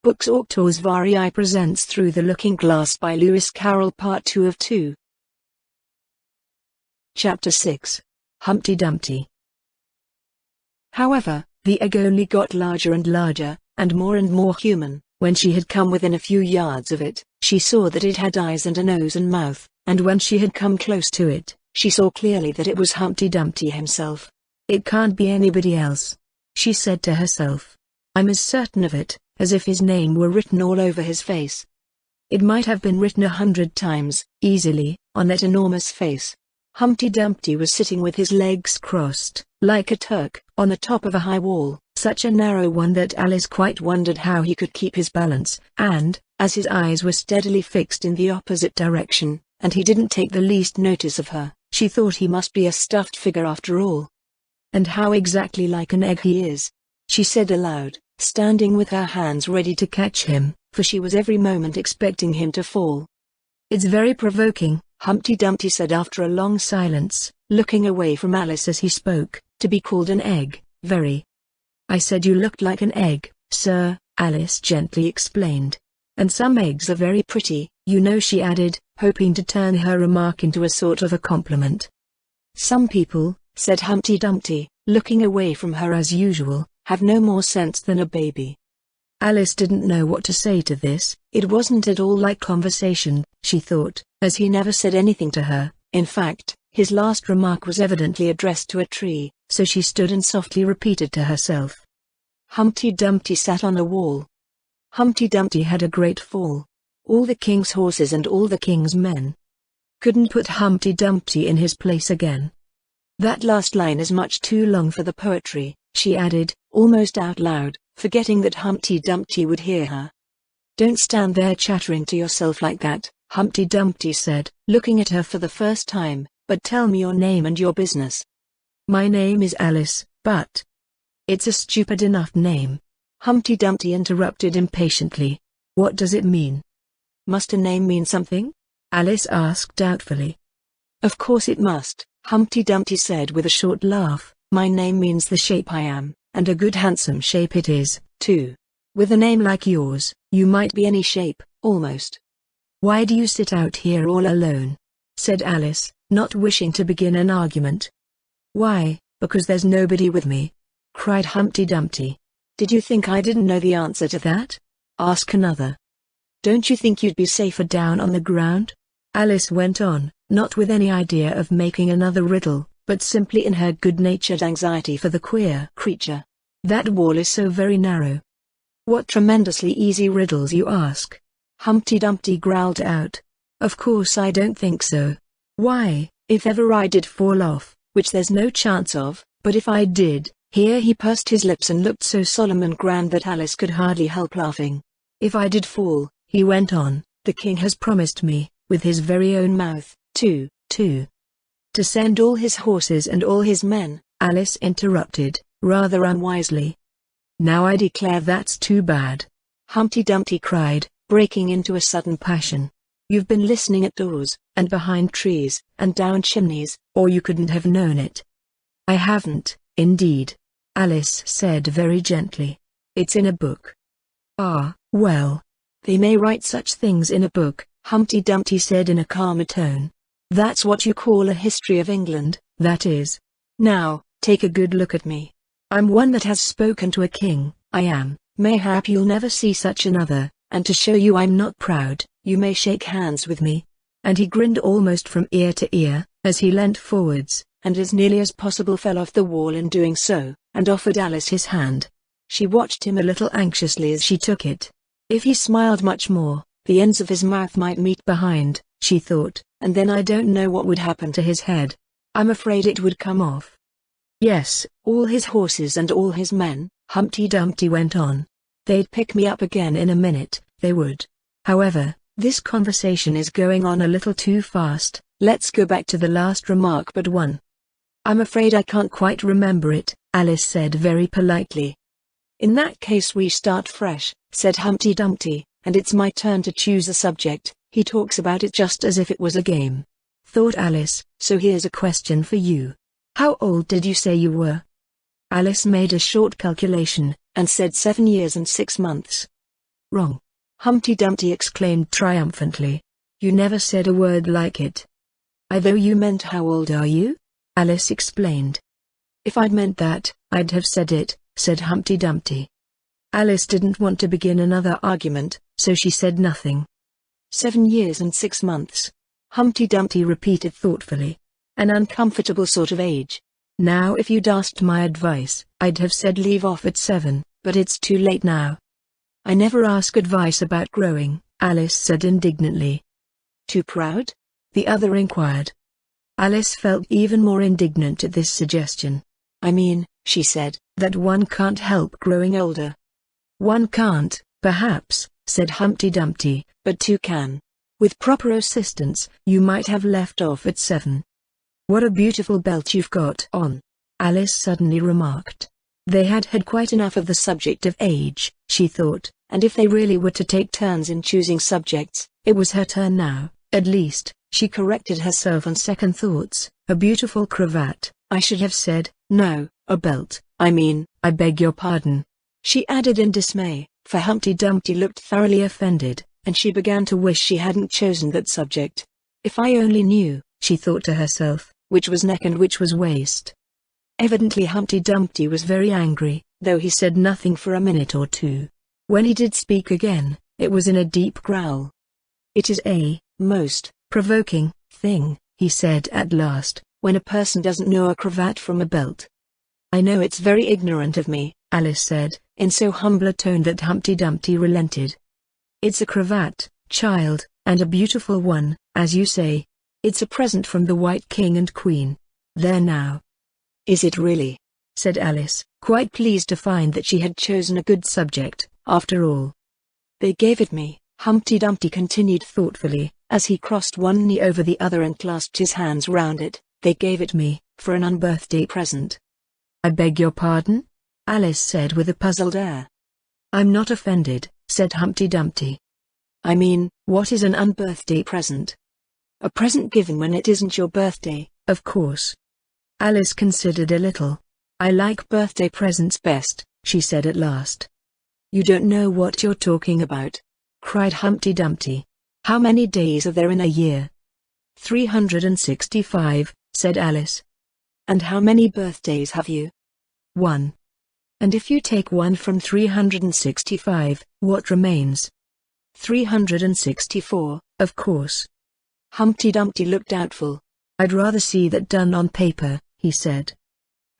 Books Auctors Varii presents Through the Looking Glass by Lewis Carroll, Part 2 of 2. Chapter 6. Humpty Dumpty. However, the egg only got larger and larger, and more human. When she had come within a few yards of it, she saw that it had eyes and a nose and mouth, and when she had come close to it, she saw clearly that it was Humpty Dumpty himself. "It can't be anybody else," she said to herself. "I'm as certain of it as if his name were written all over his face." It might have been written 100 times, easily, on that enormous face. Humpty Dumpty was sitting with his legs crossed, like a Turk, on the top of a high wall, such a narrow one that Alice quite wondered how he could keep his balance, and, as his eyes were steadily fixed in the opposite direction, and he didn't take the least notice of her, she thought he must be a stuffed figure after all. "And how exactly like an egg he is," she said aloud, standing with her hands ready to catch him, for she was every moment expecting him to fall. "It's very provoking," Humpty Dumpty said after a long silence, looking away from Alice as he spoke, "to be called an egg, very." "I said you looked like an egg, sir," Alice gently explained. "And some eggs are very pretty, you know," she added, hoping to turn her remark into a sort of a compliment. "Some people," said Humpty Dumpty, looking away from her as usual, "have no more sense than a baby." Alice didn't know what to say to this. It wasn't at all like conversation, she thought, as he never said anything to her. In fact, his last remark was evidently addressed to a tree, so she stood and softly repeated to herself. Humpty Dumpty sat on a wall. Humpty Dumpty had a great fall. All the king's horses and all the king's men couldn't put Humpty Dumpty in his place again. "That last line is much too long for the poetry," she added, almost out loud, forgetting that Humpty Dumpty would hear her. "Don't stand there chattering to yourself like that," Humpty Dumpty said, looking at her for the first time, "but tell me your name and your business." "My name is Alice, but—" "It's a stupid enough name," Humpty Dumpty interrupted impatiently. "What does it mean?" "Must a name mean something?" Alice asked doubtfully. "Of course it must," Humpty Dumpty said with a short laugh. "My name means the shape I am, and a good handsome shape it is, too. With a name like yours, you might be any shape, almost." "Why do you sit out here all alone?" said Alice, not wishing to begin an argument. "Why, because there's nobody with me," cried Humpty Dumpty. "Did you think I didn't know the answer to that? Ask another. Don't you think you'd be safer down on the ground?" Alice went on, not with any idea of making another riddle, but simply in her good-natured anxiety for the queer creature. "That wall is so very narrow." "What tremendously easy riddles you ask," Humpty Dumpty growled out. "Of course I don't think so. Why, if ever I did fall off, which there's no chance of, but if I did," here he pursed his lips and looked so solemn and grand that Alice could hardly help laughing. "If I did fall," he went on, "the king has promised me, with his very own mouth, to send all his horses and all his men," Alice interrupted, rather unwisely. "Now I declare that's too bad," Humpty Dumpty cried, breaking into a sudden passion. "You've been listening at doors, and behind trees, and down chimneys, or you couldn't have known it." "I haven't, indeed," Alice said very gently. "It's in a book." "Ah, well. They may write such things in a book," Humpty Dumpty said in a calmer tone. "That's what you call a history of England, that is. Now, take a good look at me. I'm one that has spoken to a king, I am. Mayhap you'll never see such another, and to show you I'm not proud, you may shake hands with me." And he grinned almost from ear to ear, as he leant forwards, and as nearly as possible fell off the wall in doing so, and offered Alice his hand. She watched him a little anxiously as she took it. If he smiled much more, the ends of his mouth might meet behind, she thought, and then I don't know what would happen to his head. I'm afraid it would come off. "Yes, all his horses and all his men," Humpty Dumpty went on. "They'd pick me up again in a minute, they would. However, this conversation is going on a little too fast. Let's go back to the last remark but one." "I'm afraid I can't quite remember it," Alice said very politely. "In that case we start fresh," said Humpty Dumpty, "and it's my turn to choose a subject." He talks about it just as if it was a game, thought Alice. "So here's a question for you. How old did you say you were?" Alice made a short calculation, and said 7 years and 6 months. Wrong. Humpty Dumpty exclaimed triumphantly. You never said a word like it. I thought you meant how old are you? Alice explained. If I'd meant that, I'd have said it, said Humpty Dumpty. Alice didn't want to begin another argument, so she said nothing. 7 years and 6 months. Humpty Dumpty repeated thoughtfully. An uncomfortable sort of age. Now if you'd asked my advice, I'd have said leave off at 7, but it's too late now. I never ask advice about growing, Alice said indignantly. Too proud? The other inquired. Alice felt even more indignant at this suggestion. I mean, she said, that one can't help growing older. One can't, perhaps, said Humpty Dumpty, but two can. With proper assistance, you might have left off at 7. What a beautiful belt you've got on, Alice suddenly remarked. They had had quite enough of the subject of age, she thought, and if they really were to take turns in choosing subjects, it was her turn now, at least, she corrected herself on second thoughts. A beautiful cravat, I should have said, no, a belt, I beg your pardon. She added in dismay, for Humpty Dumpty looked thoroughly offended, and she began to wish she hadn't chosen that subject. If I only knew, she thought to herself, which was neck and which was waist. Evidently Humpty Dumpty was very angry, though he said nothing for a minute or two. When he did speak again, it was in a deep growl. It is a most provoking thing, he said at last, when a person doesn't know a cravat from a belt. I know it's very ignorant of me, Alice said, in so humble a tone that Humpty Dumpty relented. It's a cravat, child, and a beautiful one, as you say. It's a present from the White King and Queen. There now. Is it really? Said Alice, quite pleased to find that she had chosen a good subject, after all. They gave it me, Humpty Dumpty continued thoughtfully, as he crossed one knee over the other and clasped his hands round it. They gave it me, for an unbirthday present. I beg your pardon? Alice said with a puzzled air. I'm not offended, said Humpty Dumpty. I mean, what is an unbirthday present? A present given when it isn't your birthday, of course. Alice considered a little. I like birthday presents best, she said at last. You don't know what you're talking about, cried Humpty Dumpty. How many days are there in a year? 365, said Alice. And how many birthdays have you? 1. And if you take 1 from 365, what remains? 364, of course. Humpty Dumpty looked doubtful. I'd rather see that done on paper, he said.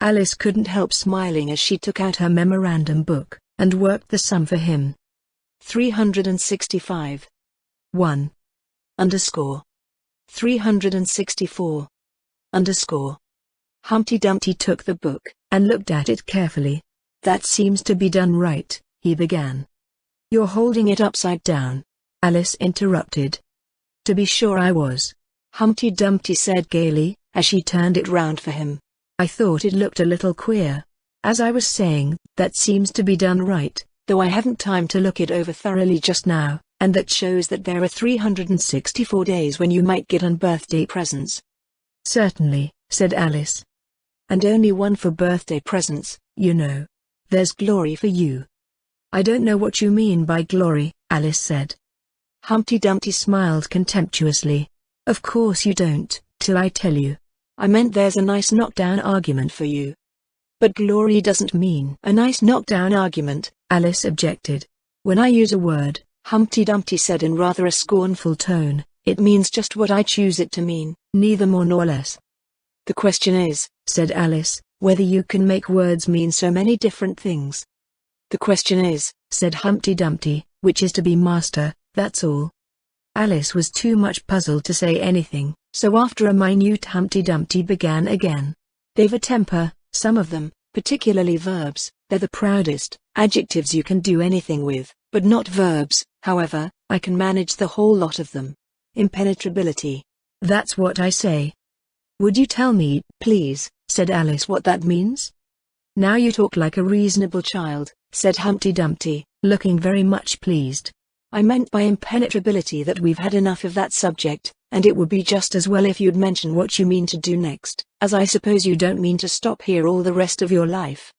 Alice couldn't help smiling as she took out her memorandum book, and worked the sum for him. 365. 1. Underscore. 364. Underscore. Humpty Dumpty took the book, and looked at it carefully. That seems to be done right, he began. You're holding it upside down, Alice interrupted. To be sure I was, Humpty Dumpty said gaily, as she turned it round for him. I thought it looked a little queer. As I was saying, that seems to be done right, though I haven't time to look it over thoroughly just now, and that shows that there are 364 days when you might get unbirthday presents. Certainly, said Alice. And only 1 for birthday presents, you know. There's glory for you. I don't know what you mean by glory, Alice said. Humpty Dumpty smiled contemptuously. Of course you don't, till I tell you. I meant there's a nice knockdown argument for you. But glory doesn't mean a nice knockdown argument, Alice objected. When I use a word, Humpty Dumpty said in rather a scornful tone, it means just what I choose it to mean, neither more nor less. The question is, said Alice, whether you can make words mean so many different things. The question is, said Humpty Dumpty, which is to be master, that's all. Alice was too much puzzled to say anything, so after a minute Humpty Dumpty began again. They've a temper, some of them, particularly verbs. They're the proudest adjectives you can do anything with, but not verbs. However, I can manage the whole lot of them. Impenetrability. That's what I say. Would you tell me, please, said Alice, what that means? Now you talk like a reasonable child, said Humpty Dumpty, looking very much pleased. I meant by impenetrability that we've had enough of that subject, and it would be just as well if you'd mention what you mean to do next, as I suppose you don't mean to stop here all the rest of your life.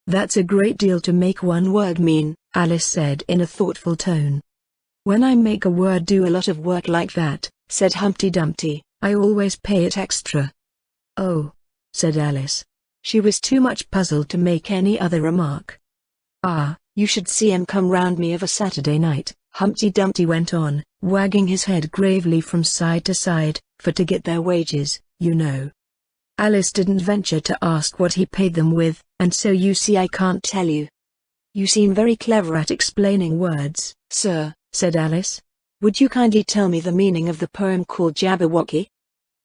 That's a great deal to make one word mean, Alice said in a thoughtful tone. When I make a word do a lot of work like that, said Humpty Dumpty, I always pay it extra. Oh, said Alice. She was too much puzzled to make any other remark. Ah, you should see 'em come round me of a Saturday night, Humpty Dumpty went on, wagging his head gravely from side to side, for to get their wages, you know. Alice didn't venture to ask what he paid them with, and so you see I can't tell you. You seem very clever at explaining words, sir, said Alice. Would you kindly tell me the meaning of the poem called Jabberwocky?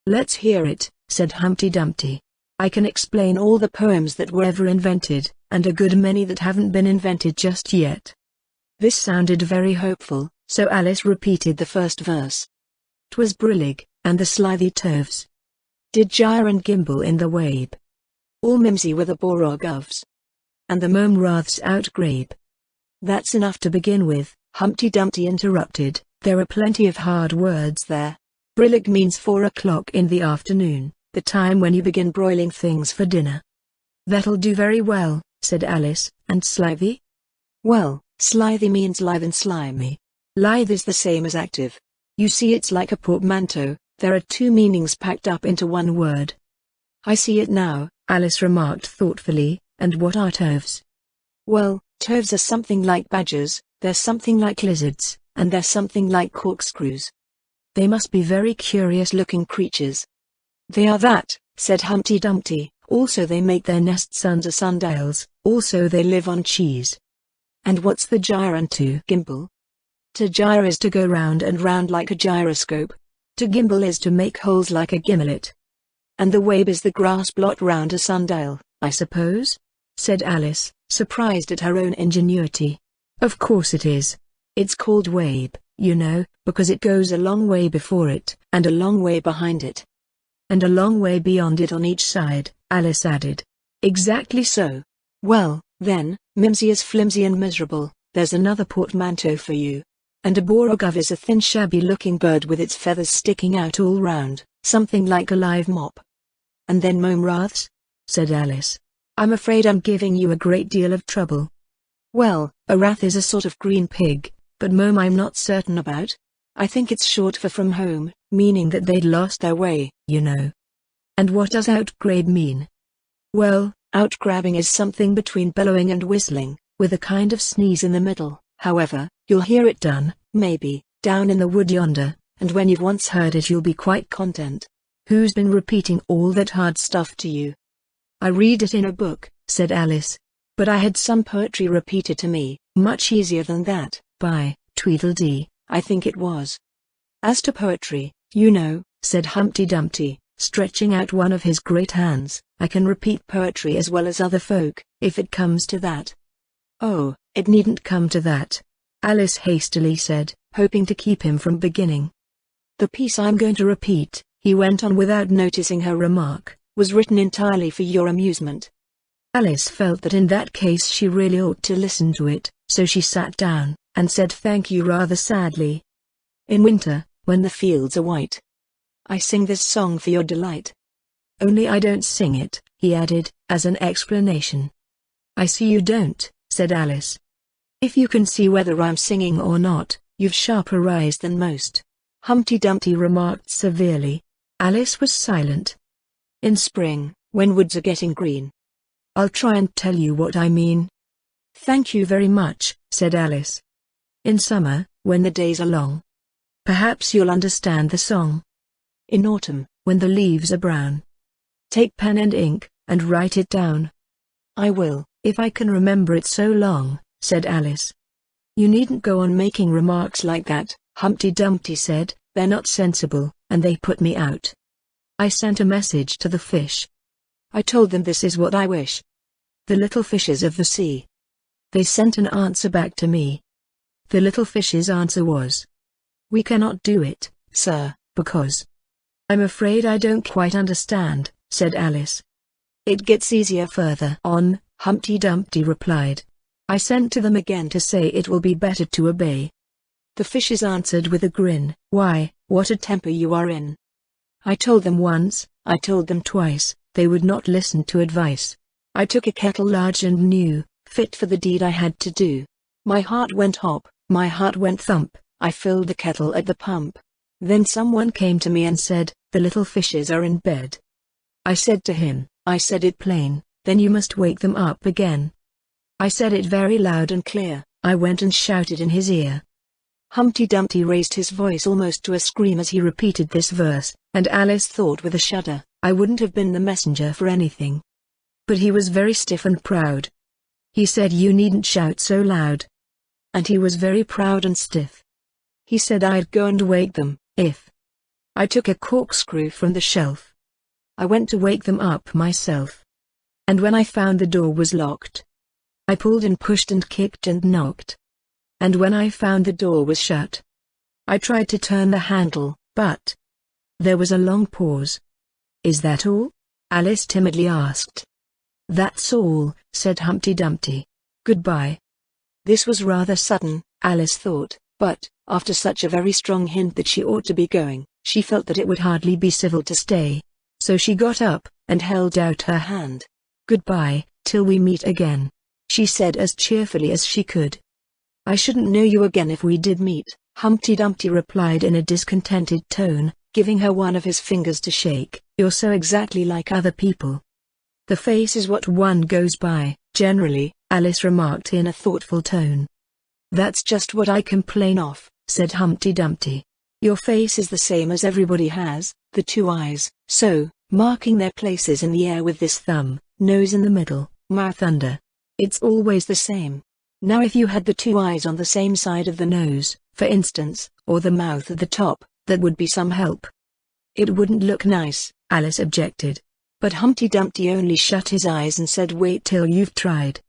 Let's hear it, said Humpty Dumpty. I can explain all the poems that were ever invented, and a good many that haven't been invented just yet. This sounded very hopeful, so Alice repeated the first verse. 'Twas brillig, and the slithy toves did gyre and gimble in the wabe. All mimsy were the borogoves, and the mome raths outgrabe. That's enough to begin with, Humpty Dumpty interrupted, there are plenty of hard words there. Brillig means 4 o'clock in the afternoon, the time when you begin broiling things for dinner. That'll do very well, said Alice, and slithy? Well, slithy means live and slimy. Lithe is the same as active. You see it's like a portmanteau, there are 2 meanings packed up into one word. I see it now, Alice remarked thoughtfully, and what are toves? Well, toves are something like badgers, they're something like lizards, and they're something like corkscrews. They must be very curious-looking creatures. They are that, said Humpty Dumpty, also they make their nests under sundials, also they live on cheese. And what's the gyre and to gimble? To gyre is to go round and round like a gyroscope. To gimble is to make holes like a gimlet. And the wabe is the grass blot round a sundial, I suppose? Said Alice, surprised at her own ingenuity. Of course it is. It's called wabe, you know, because it goes a long way before it, and a long way behind it. And a long way beyond it on each side, Alice added. Exactly so. Well, then, mimsy is flimsy and miserable, there's another portmanteau for you. And a borogov is a thin shabby-looking bird with its feathers sticking out all round, something like a live mop. And then mome raths? Said Alice. I'm afraid I'm giving you a great deal of trouble. Well, a rath is a sort of green pig, but mome I'm not certain about. I think it's short for from home, meaning that they'd lost their way, you know. And what does outgrabe mean? Well, outgrabbing is something between bellowing and whistling, with a kind of sneeze in the middle. However, you'll hear it done, maybe, down in the wood yonder, and when you've once heard it you'll be quite content. Who's been repeating all that hard stuff to you? I read it in a book, said Alice. But I had some poetry repeated to me, much easier than that, by Tweedledee, I think it was. As to poetry, you know, said Humpty Dumpty, stretching out one of his great hands, I can repeat poetry as well as other folk, if it comes to that. Oh, it needn't come to that, Alice hastily said, hoping to keep him from beginning. The piece I'm going to repeat, he went on without noticing her remark, was written entirely for your amusement. Alice felt that in that case she really ought to listen to it, so she sat down, and said thank you rather sadly. In winter, when the fields are white, I sing this song for your delight. Only I don't sing it, he added, as an explanation. I see you don't, said Alice. If you can see whether I'm singing or not, you've sharper eyes than most, Humpty Dumpty remarked severely. Alice was silent. In spring, when woods are getting green. I'll try and tell you what I mean. Thank you very much, said Alice. In summer, when the days are long. Perhaps you'll understand the song. In autumn, when the leaves are brown. Take pen and ink, and write it down. I will, if I can remember it so long, said Alice. You needn't go on making remarks like that, Humpty Dumpty said, they're not sensible, and they put me out. I sent a message to the fish. I told them this is what I wish. The little fishes of the sea. They sent an answer back to me. The little fish's answer was, we cannot do it, sir, because. I'm afraid I don't quite understand, said Alice. It gets easier further on, Humpty Dumpty replied. I sent to them again to say it will be better to obey. The fishes answered with a grin, why, what a temper you are in. I told them once, I told them twice, they would not listen to advice. I took a kettle large and new, fit for the deed I had to do. My heart went hop, my heart went thump, I filled the kettle at the pump. Then someone came to me and said, "The little fishes are in bed." I said to him, I said it plain, "Then you must wake them up again." I said it very loud and clear, I went and shouted in his ear. Humpty Dumpty raised his voice almost to a scream as he repeated this verse, and Alice thought with a shudder, I wouldn't have been the messenger for anything. But he was very stiff and proud. He said, "You needn't shout so loud." And he was very proud and stiff. He said I'd go and wake them, if I took a corkscrew from the shelf. I went to wake them up myself. And when I found the door was locked, I pulled and pushed and kicked and knocked. And when I found the door was shut, I tried to turn the handle, but there was a long pause. "Is that all?" Alice timidly asked. "That's all," said Humpty Dumpty. "Goodbye." This was rather sudden, Alice thought, but, after such a very strong hint that she ought to be going, she felt that it would hardly be civil to stay. So she got up, and held out her hand. "Goodbye, till we meet again," she said as cheerfully as she could. "I shouldn't know you again if we did meet," Humpty Dumpty replied in a discontented tone, giving her one of his fingers to shake. "You're so exactly like other people." "The face is what one goes by, generally," Alice remarked in a thoughtful tone. "That's just what I complain of," said Humpty Dumpty. "Your face is the same as everybody has, the two eyes, so, marking their places in the air with this thumb, nose in the middle, mouth under. It's always the same. Now if you had the two eyes on the same side of the nose, for instance, or the mouth at the top, that would be some help." "It wouldn't look nice," Alice objected. But Humpty Dumpty only shut his eyes and said, "Wait till you've tried."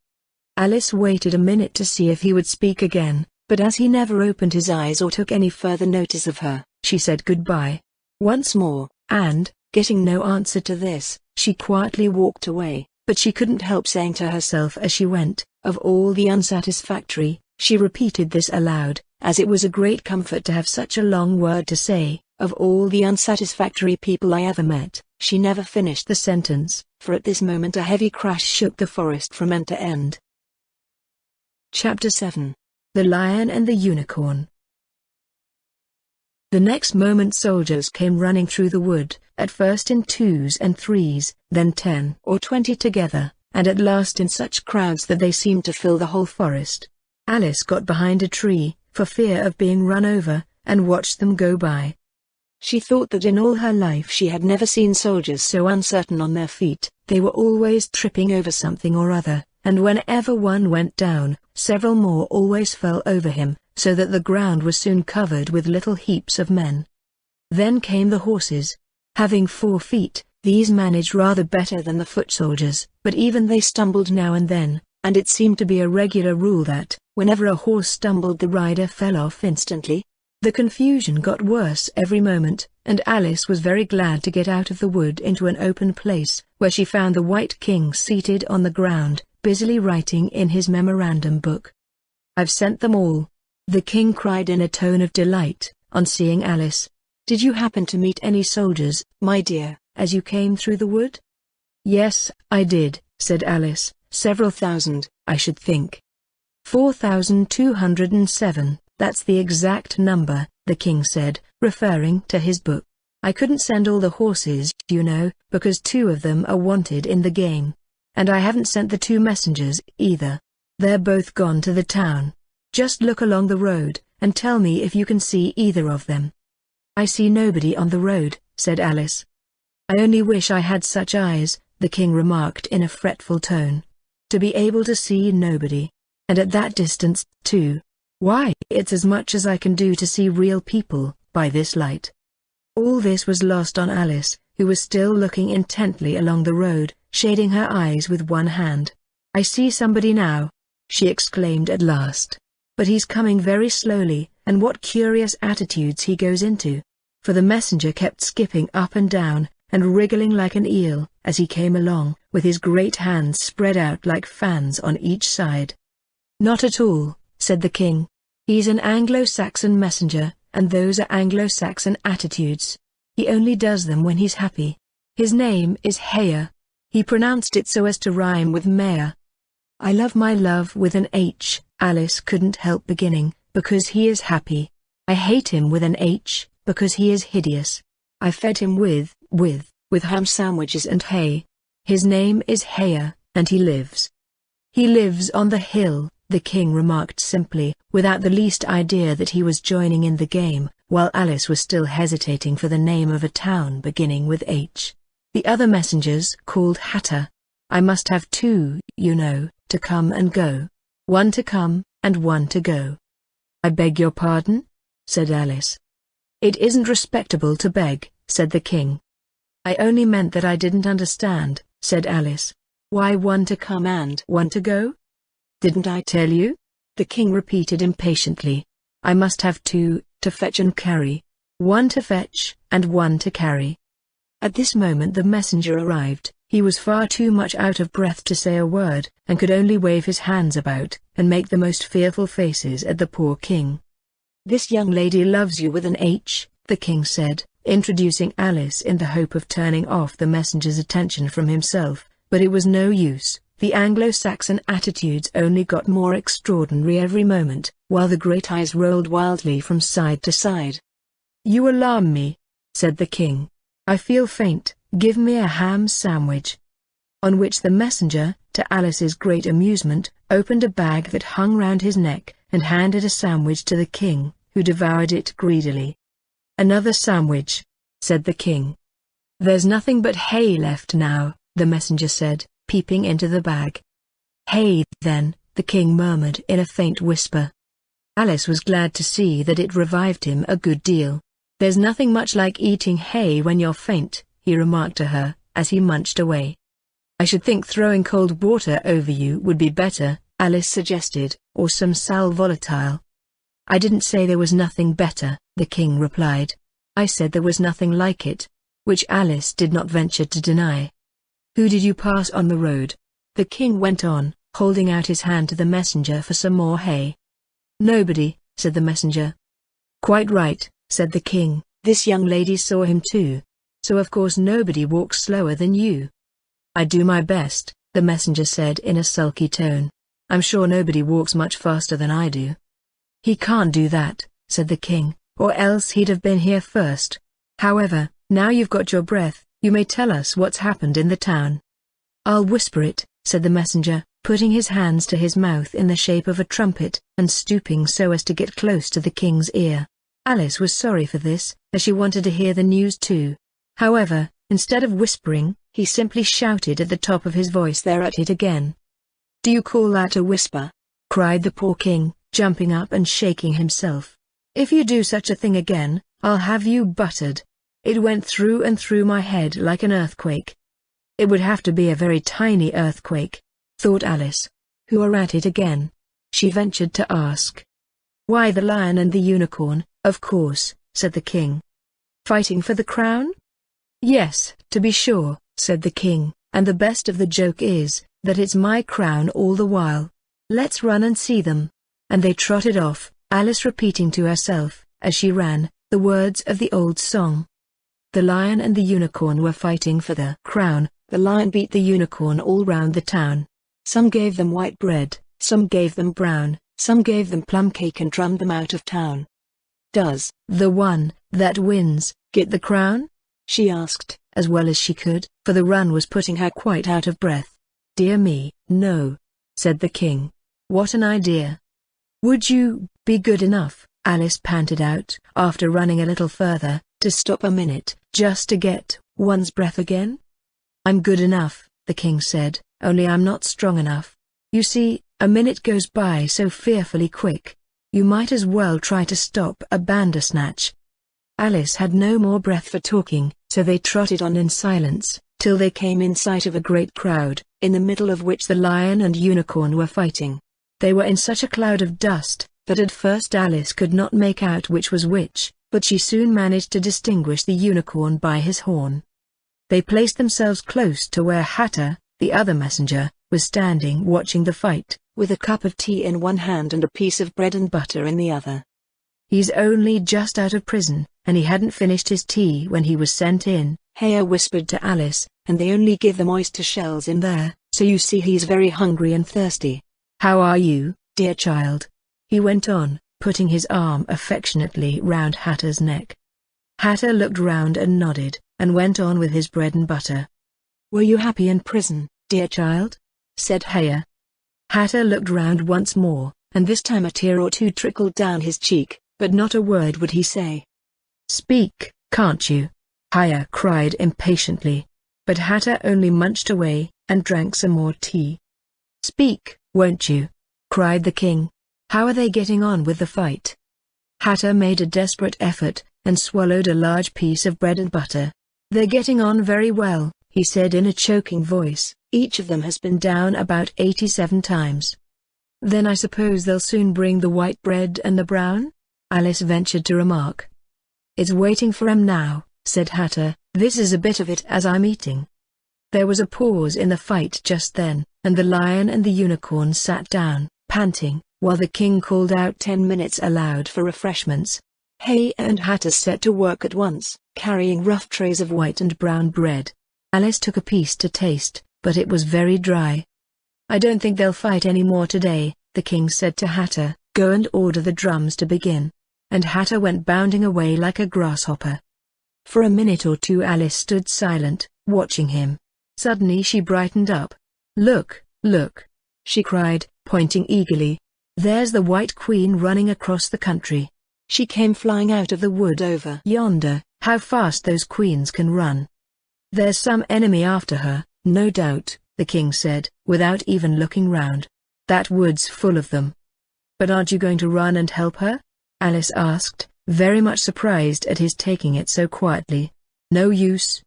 Alice waited a minute to see if he would speak again, but as he never opened his eyes or took any further notice of her, she said goodbye once more, and, getting no answer to this, she quietly walked away. But she couldn't help saying to herself as she went, "Of all the unsatisfactory," she repeated this aloud, as it was a great comfort to have such a long word to say, "of all the unsatisfactory people I ever met." She never finished the sentence, for at this moment a heavy crash shook the forest from end to end. Chapter 7. The Lion and the Unicorn. The next moment soldiers came running through the wood, at first in 2s and 3s, then 10 or 20 together, and at last in such crowds that they seemed to fill the whole forest. Alice got behind a tree, for fear of being run over, and watched them go by. She thought that in all her life she had never seen soldiers so uncertain on their feet. They were always tripping over something or other, and whenever one went down, several more always fell over him, so that the ground was soon covered with little heaps of men. Then came the horses. Having 4 feet, these managed rather better than the foot soldiers, but even they stumbled now and then, and it seemed to be a regular rule that, whenever a horse stumbled the rider fell off instantly. The confusion got worse every moment, and Alice was very glad to get out of the wood into an open place, where she found the White King seated on the ground, busily writing in his memorandum book. "I've sent them all," the king cried in a tone of delight, on seeing Alice. "Did you happen to meet any soldiers, my dear, as you came through the wood?" "Yes, I did," said Alice, "several thousand, I should think." 4,207, that's the exact number, the king said, referring to his book. "I couldn't send all the horses, you know, because 2 of them are wanted in the game. And I haven't sent the 2 messengers, either. They're both gone to the town. Just look along the road, and tell me if you can see either of them." "I see nobody on the road," said Alice. "I only wish I had such eyes," the king remarked in a fretful tone. "To be able to see nobody. And at that distance, too. Why, it's as much as I can do to see real people, by this light." All this was lost on Alice, who was still looking intently along the road, shading her eyes with one hand. "I see somebody now," she exclaimed at last. "But he's coming very slowly, and what curious attitudes he goes into." For the messenger kept skipping up and down, and wriggling like an eel, as he came along, with his great hands spread out like fans on each side. "Not at all," said the king. "He's an Anglo-Saxon messenger, and those are Anglo-Saxon attitudes. He only does them when he's happy. His name is Heya." He pronounced it so as to rhyme with mayor. I love my love with an H, Alice couldn't help beginning, because he is happy. I hate him with an H, because he is hideous. I fed him with ham sandwiches and hay. His name is Haya, and he lives. He lives on the hill, the king remarked simply, without the least idea that he was joining in the game, while Alice was still hesitating for the name of a town beginning with H. The other messengers called Hatter. I must have two, you know, to come and go. One to come, and one to go. I beg your pardon? Said Alice. It isn't respectable to beg, said the king. I only meant that I didn't understand, said Alice. Why one to come and one to go? Didn't I tell you? The king repeated impatiently. I must have two, to fetch and carry. One to fetch, and one to carry. At this moment the messenger arrived. He was far too much out of breath to say a word, and could only wave his hands about, and make the most fearful faces at the poor king. This young lady loves you with an H, the king said, introducing Alice in the hope of turning off the messenger's attention from himself, but it was no use. The Anglo-Saxon attitudes only got more extraordinary every moment, while the great eyes rolled wildly from side to side. You alarm me, said the king. I feel faint. Give me a ham sandwich. On which the messenger, to Alice's great amusement, opened a bag that hung round his neck, and handed a sandwich to the king, who devoured it greedily. Another sandwich, said the king. There's nothing but hay left now, the messenger said, peeping into the bag. Hay, then, the king murmured in a faint whisper. Alice was glad to see that it revived him a good deal. There's nothing much like eating hay when you're faint, he remarked to her, as he munched away. I should think throwing cold water over you would be better, Alice suggested, or some sal volatile. I didn't say there was nothing better, the king replied. I said there was nothing like it, which Alice did not venture to deny. Who did you pass on the road? The king went on, holding out his hand to the messenger for some more hay. Nobody, said the messenger. Quite right, said the king, this young lady saw him too. So of course nobody walks slower than you. I do my best, the messenger said in a sulky tone. I'm sure nobody walks much faster than I do. He can't do that, said the king, or else he'd have been here first. However, now you've got your breath, you may tell us what's happened in the town. I'll whisper it, said the messenger, putting his hands to his mouth in the shape of a trumpet, and stooping so as to get close to the king's ear. Alice was sorry for this, as she wanted to hear the news too. However, instead of whispering, he simply shouted at the top of his voice there at it again. Do you call that a whisper? Cried the poor king, jumping up and shaking himself. If you do such a thing again, I'll have you buttered. It went through and through my head like an earthquake. It would have to be a very tiny earthquake, thought Alice. Who are at it again? She ventured to ask. Why, the lion and the unicorn, of course, said the king. Fighting for the crown? Yes, to be sure, said the king, and the best of the joke is, that it's my crown all the while. Let's run and see them. And they trotted off, Alice repeating to herself, as she ran, the words of the old song. The lion and the unicorn were fighting for the crown. The lion beat the unicorn all round the town. Some gave them white bread, some gave them brown, some gave them plum cake and drummed them out of town. Does the one that wins get the crown? She asked, as well as she could, for the run was putting her quite out of breath. Dear me, no, said the king. What an idea. Would you be good enough, Alice panted out, after running a little further, to stop a minute, just to get one's breath again? I'm good enough, the king said, only I'm not strong enough. You see, a minute goes by so fearfully quick. You might as well try to stop a bandersnatch. Alice had no more breath for talking, so they trotted on in silence, till they came in sight of a great crowd, in the middle of which the lion and unicorn were fighting. They were in such a cloud of dust, that at first Alice could not make out which was which, but she soon managed to distinguish the unicorn by his horn. They placed themselves close to where Hatter, the other messenger, was standing watching the fight, with a cup of tea in one hand and a piece of bread and butter in the other. He's only just out of prison, and he hadn't finished his tea when he was sent in. Haya whispered to Alice, and they only give them oyster shells in there, so you see he's very hungry and thirsty. How are you, dear child? He went on, putting his arm affectionately round Hatter's neck. Hatter looked round and nodded, and went on with his bread and butter. Were you happy in prison, dear child? Said Haya. Hatter looked round once more, and this time a tear or two trickled down his cheek, but not a word would he say. Speak, can't you? Haya cried impatiently. But Hatter only munched away, and drank some more tea. Speak, won't you? Cried the king. How are they getting on with the fight? Hatter made a desperate effort, and swallowed a large piece of bread and butter. They're getting on very well, he said in a choking voice. Each of them has been down about 87 times. Then I suppose they'll soon bring the white bread and the brown? Alice ventured to remark. It's waiting for 'em now, said Hatter. This is a bit of it as I'm eating. There was a pause in the fight just then, and the lion and the unicorn sat down, panting, while the king called out 10 minutes aloud for refreshments. Hay and Hatter set to work at once, carrying rough trays of white and brown bread. Alice took a piece to taste, but it was very dry. I don't think they'll fight any more today, the king said to Hatter. Go and order the drums to begin. And Hatter went bounding away like a grasshopper. For a minute or two Alice stood silent, watching him. Suddenly she brightened up. Look, look, she cried, pointing eagerly. There's the White Queen running across the country. She came flying out of the wood over yonder. How fast those queens can run. There's some enemy after her, no doubt, the king said, without even looking round. That wood's full of them. But aren't you going to run and help her? Alice asked, very much surprised at his taking it so quietly. No use,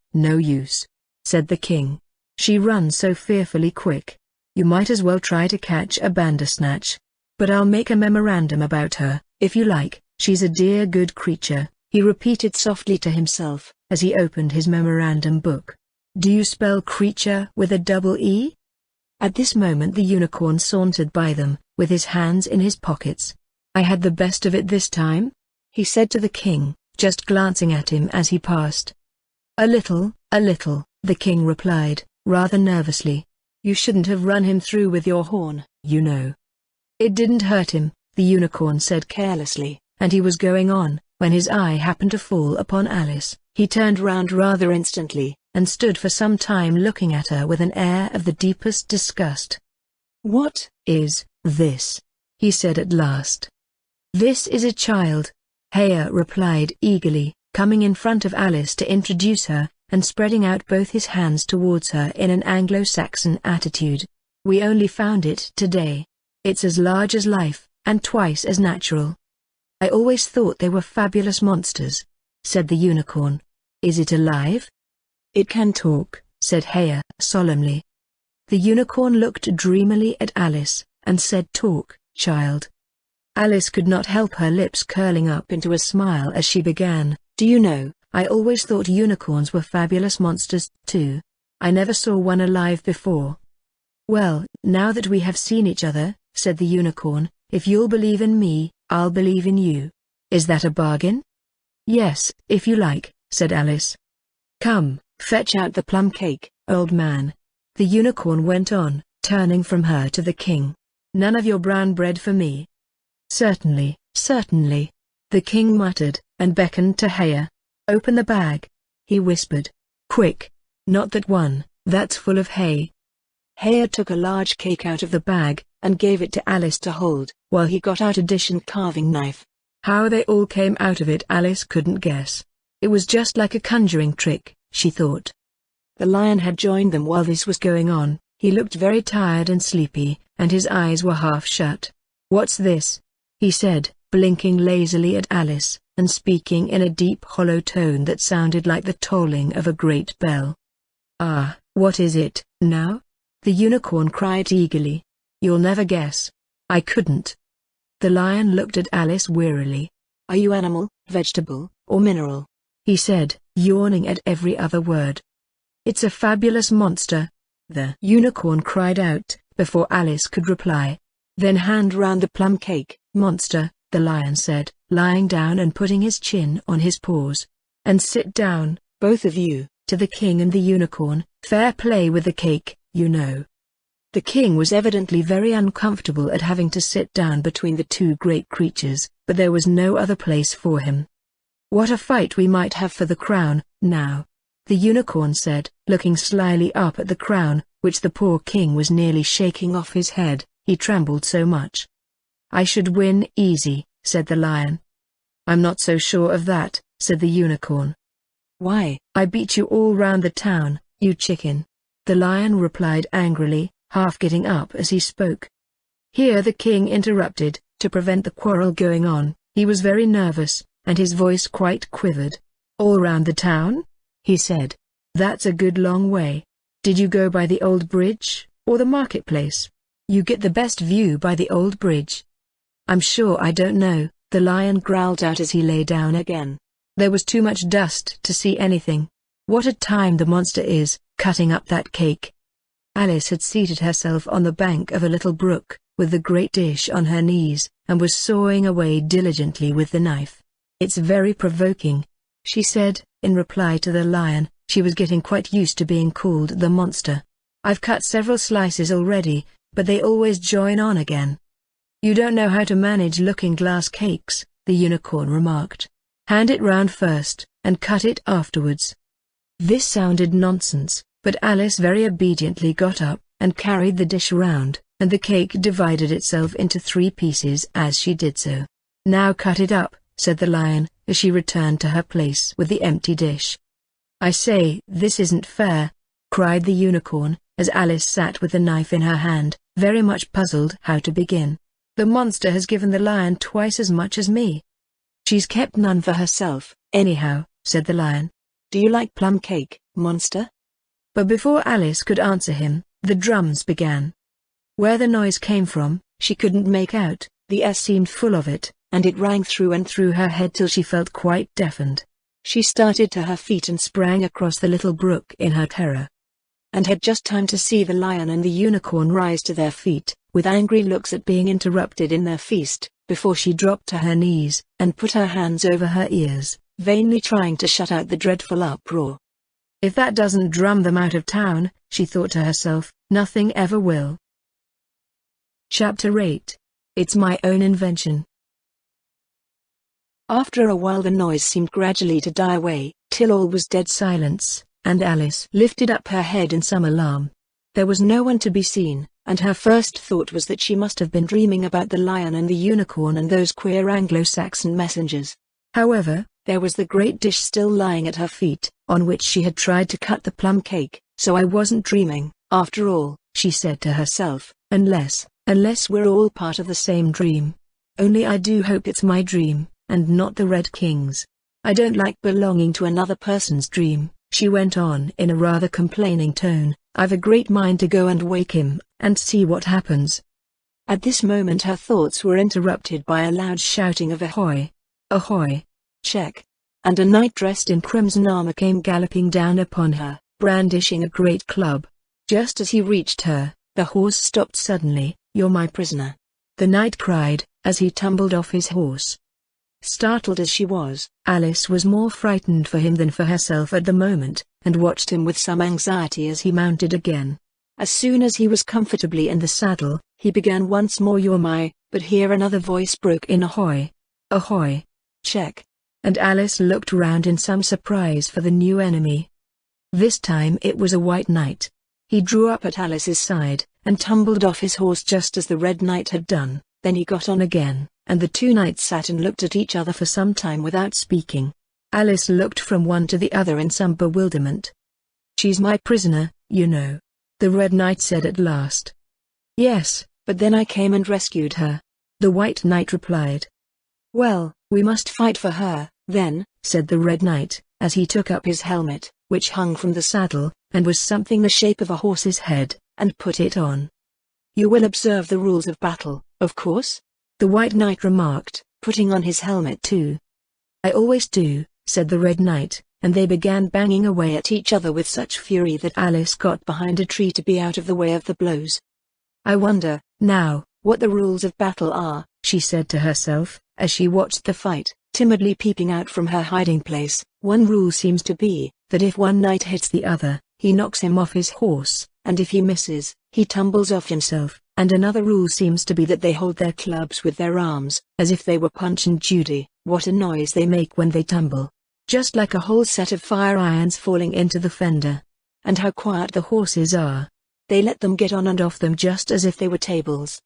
said the king. She runs so fearfully quick. You might as well try to catch a bandersnatch. But I'll make a memorandum about her, if you like. She's a dear good creature, he repeated softly to himself, as he opened his memorandum book. Do you spell creature with a double E? At this moment the unicorn sauntered by them, with his hands in his pockets. I had the best of it this time? He said to the king, just glancing at him as he passed. A little, the king replied, rather nervously. You shouldn't have run him through with your horn, you know. It didn't hurt him, the unicorn said carelessly, and he was going on, when his eye happened to fall upon Alice. He turned round rather instantly, and stood for some time looking at her with an air of the deepest disgust. What is this? He said at last. This is a child, Haya replied eagerly, coming in front of Alice to introduce her, and spreading out both his hands towards her in an Anglo-Saxon attitude. We only found it today. It's as large as life, and twice as natural. I always thought they were fabulous monsters, said the unicorn. Is it alive? It can talk, said Haya solemnly. The unicorn looked dreamily at Alice, and said, Talk, child. Alice could not help her lips curling up into a smile as she began. Do you know, I always thought unicorns were fabulous monsters, too. I never saw one alive before. Well, now that we have seen each other, said the unicorn, if you'll believe in me, I'll believe in you. Is that a bargain? Yes, if you like, said Alice. Come, fetch out the plum cake, old man. The unicorn went on, turning from her to the king. None of your brown bread for me. Certainly, the king muttered, and beckoned to Haya. Open the bag, he whispered. Quick. Not that one, that's full of hay. Haya took a large cake out of the bag, and gave it to Alice to hold, while he got out a dish and carving knife. How they all came out of it Alice couldn't guess. It was just like a conjuring trick, she thought. The lion had joined them while this was going on. He looked very tired and sleepy, and his eyes were half shut. What's this? He said, blinking lazily at Alice, and speaking in a deep hollow tone that sounded like the tolling of a great bell. Ah, what is it, now? The unicorn cried eagerly. You'll never guess. I couldn't. The lion looked at Alice wearily. Are you animal, vegetable, or mineral? He said, yawning at every other word. It's a fabulous monster, the unicorn cried out, before Alice could reply. Then hand round the plum cake, monster, the lion said, lying down and putting his chin on his paws. "And sit down, both of you," to the king and the unicorn. "Fair play with the cake, you know." The king was evidently very uncomfortable at having to sit down between the two great creatures, but there was no other place for him. "What a fight we might have for the crown, now," the unicorn said, looking slyly up at the crown, which the poor king was nearly shaking off his head, he trembled so much. "I should win easy," said the lion. "I'm not so sure of that," said the unicorn. "Why, I beat you all round the town, you chicken," the lion replied angrily, half getting up as he spoke. Here the king interrupted, to prevent the quarrel going on. He was very nervous, and his voice quite quivered. "All round the town?" he said. "That's a good long way. Did you go by the old bridge, or the marketplace? You get the best view by the old bridge." "I'm sure I don't know," the lion growled out as he lay down again. "There was too much dust to see anything. What a time the monster is, cutting up that cake." Alice had seated herself on the bank of a little brook, with the great dish on her knees, and was sawing away diligently with the knife. "It's very provoking," she said, in reply to the lion. She was getting quite used to being called the monster. "I've cut several slices already, but they always join on again." "You don't know how to manage looking-glass cakes," the unicorn remarked. "Hand it round first, and cut it afterwards." This sounded nonsense, but Alice very obediently got up, and carried the dish round, and the cake divided itself into 3 pieces as she did so. "Now cut it up," said the lion, as she returned to her place with the empty dish. "I say, this isn't fair," cried the unicorn, as Alice sat with the knife in her hand, very much puzzled how to begin. "The monster has given the lion twice as much as me." "She's kept none for herself, anyhow," said the lion. "Do you like plum cake, monster?" But before Alice could answer him, the drums began. Where the noise came from, she couldn't make out. The air seemed full of it, and it rang through and through her head till she felt quite deafened. She started to her feet and sprang across the little brook in her terror, and had just time to see the lion and the unicorn rise to their feet, with angry looks at being interrupted in their feast, before she dropped to her knees, and put her hands over her ears, vainly trying to shut out the dreadful uproar. "If that doesn't drum them out of town," she thought to herself, "nothing ever will." Chapter 8. It's My Own Invention. After a while the noise seemed gradually to die away, till all was dead silence, and Alice lifted up her head in some alarm. There was no one to be seen, and her first thought was that she must have been dreaming about the lion and the unicorn and those queer Anglo-Saxon messengers. However, there was the great dish still lying at her feet, on which she had tried to cut the plum cake, so I wasn't dreaming, after all, she said to herself, unless we're all part of the same dream. Only I do hope it's my dream, and not the Red King's. I don't like belonging to another person's dream, she went on in a rather complaining tone. I've a great mind to go and wake him, and see what happens. At this moment her thoughts were interrupted by a loud shouting of "Ahoy! Ahoy! Check!" And a knight dressed in crimson armor came galloping down upon her, brandishing a great club. Just as he reached her, the horse stopped suddenly. "You're my prisoner," the knight cried, as he tumbled off his horse. Startled as she was, Alice was more frightened for him than for herself at the moment, and watched him with some anxiety as he mounted again. As soon as he was comfortably in the saddle, he began once more, "You're my," but here another voice broke in, "Ahoy! Ahoy! Check!" And Alice looked round in some surprise for the new enemy. This time it was a white knight. He drew up at Alice's side, and tumbled off his horse just as the Red Knight had done. Then he got on again, and the two knights sat and looked at each other for some time without speaking. Alice looked from one to the other in some bewilderment. "She's my prisoner, you know," the Red Knight said at last. "Yes, but then I came and rescued her," the White Knight replied. "Well, we must fight for her, then," said the Red Knight, as he took up his helmet, which hung from the saddle, and was something the shape of a horse's head, and put it on. "You will observe the rules of battle, of course?" the White Knight remarked, putting on his helmet too. "I always do," said the Red Knight, and they began banging away at each other with such fury that Alice got behind a tree to be out of the way of the blows. "I wonder, now, what the rules of battle are," she said to herself, as she watched the fight, timidly peeping out from her hiding place. One rule seems to be, that if one knight hits the other, he knocks him off his horse, and if he misses, he tumbles off himself, and another rule seems to be that they hold their clubs with their arms, as if they were Punch and Judy. What a noise they make when they tumble. Just like a whole set of fire irons falling into the fender. And how quiet the horses are. They let them get on and off them just as if they were tables.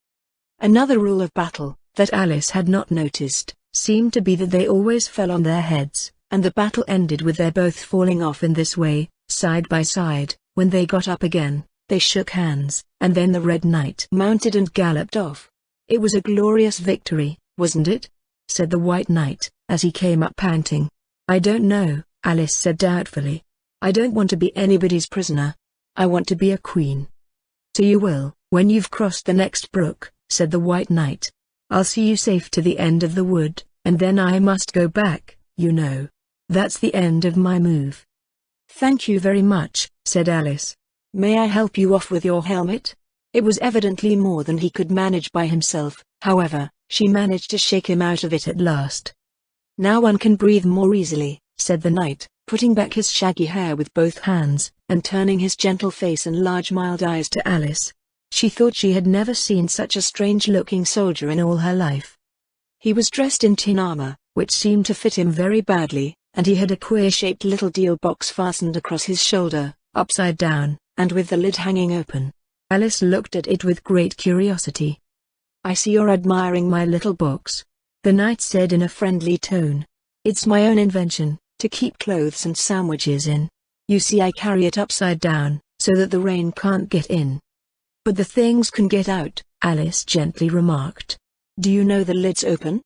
Another rule of battle, that Alice had not noticed, seemed to be that they always fell on their heads, and the battle ended with their both falling off in this way, side by side. When they got up again, they shook hands, and then the Red Knight mounted and galloped off. It was a glorious victory, wasn't it? Said the White Knight, as he came up panting. I don't know, Alice said doubtfully. I don't want to be anybody's prisoner. I want to be a queen. So you will, when you've crossed the next brook, said the White Knight. I'll see you safe to the end of the wood, and then I must go back, you know. That's the end of my move. Thank you very much, said Alice. May I help you off with your helmet? It was evidently more than he could manage by himself. However, she managed to shake him out of it at last. Now one can breathe more easily, said the knight, putting back his shaggy hair with both hands, and turning his gentle face and large mild eyes to Alice. She thought she had never seen such a strange-looking soldier in all her life. He was dressed in tin armor, which seemed to fit him very badly, and he had a queer-shaped little deal box fastened across his shoulder, upside down, and with the lid hanging open. Alice looked at it with great curiosity. I see you're admiring my little box, the knight said in a friendly tone. It's my own invention, to keep clothes and sandwiches in. You see, I carry it upside down, so that the rain can't get in. But the things can get out, Alice gently remarked. Do you know the lid's open?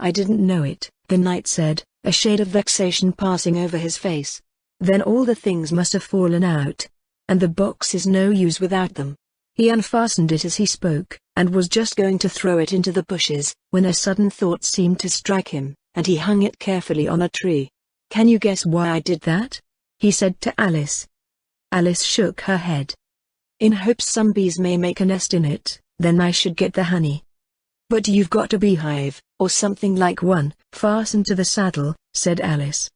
I didn't know it, the knight said, a shade of vexation passing over his face. Then all the things must have fallen out. And the box is no use without them. He unfastened it as he spoke, and was just going to throw it into the bushes, when a sudden thought seemed to strike him, and he hung it carefully on a tree. Can you guess why I did that? He said to Alice. Alice shook her head. In hopes some bees may make a nest in it, then I should get the honey. But you've got a beehive, or something like one, fastened to the saddle, said Alice.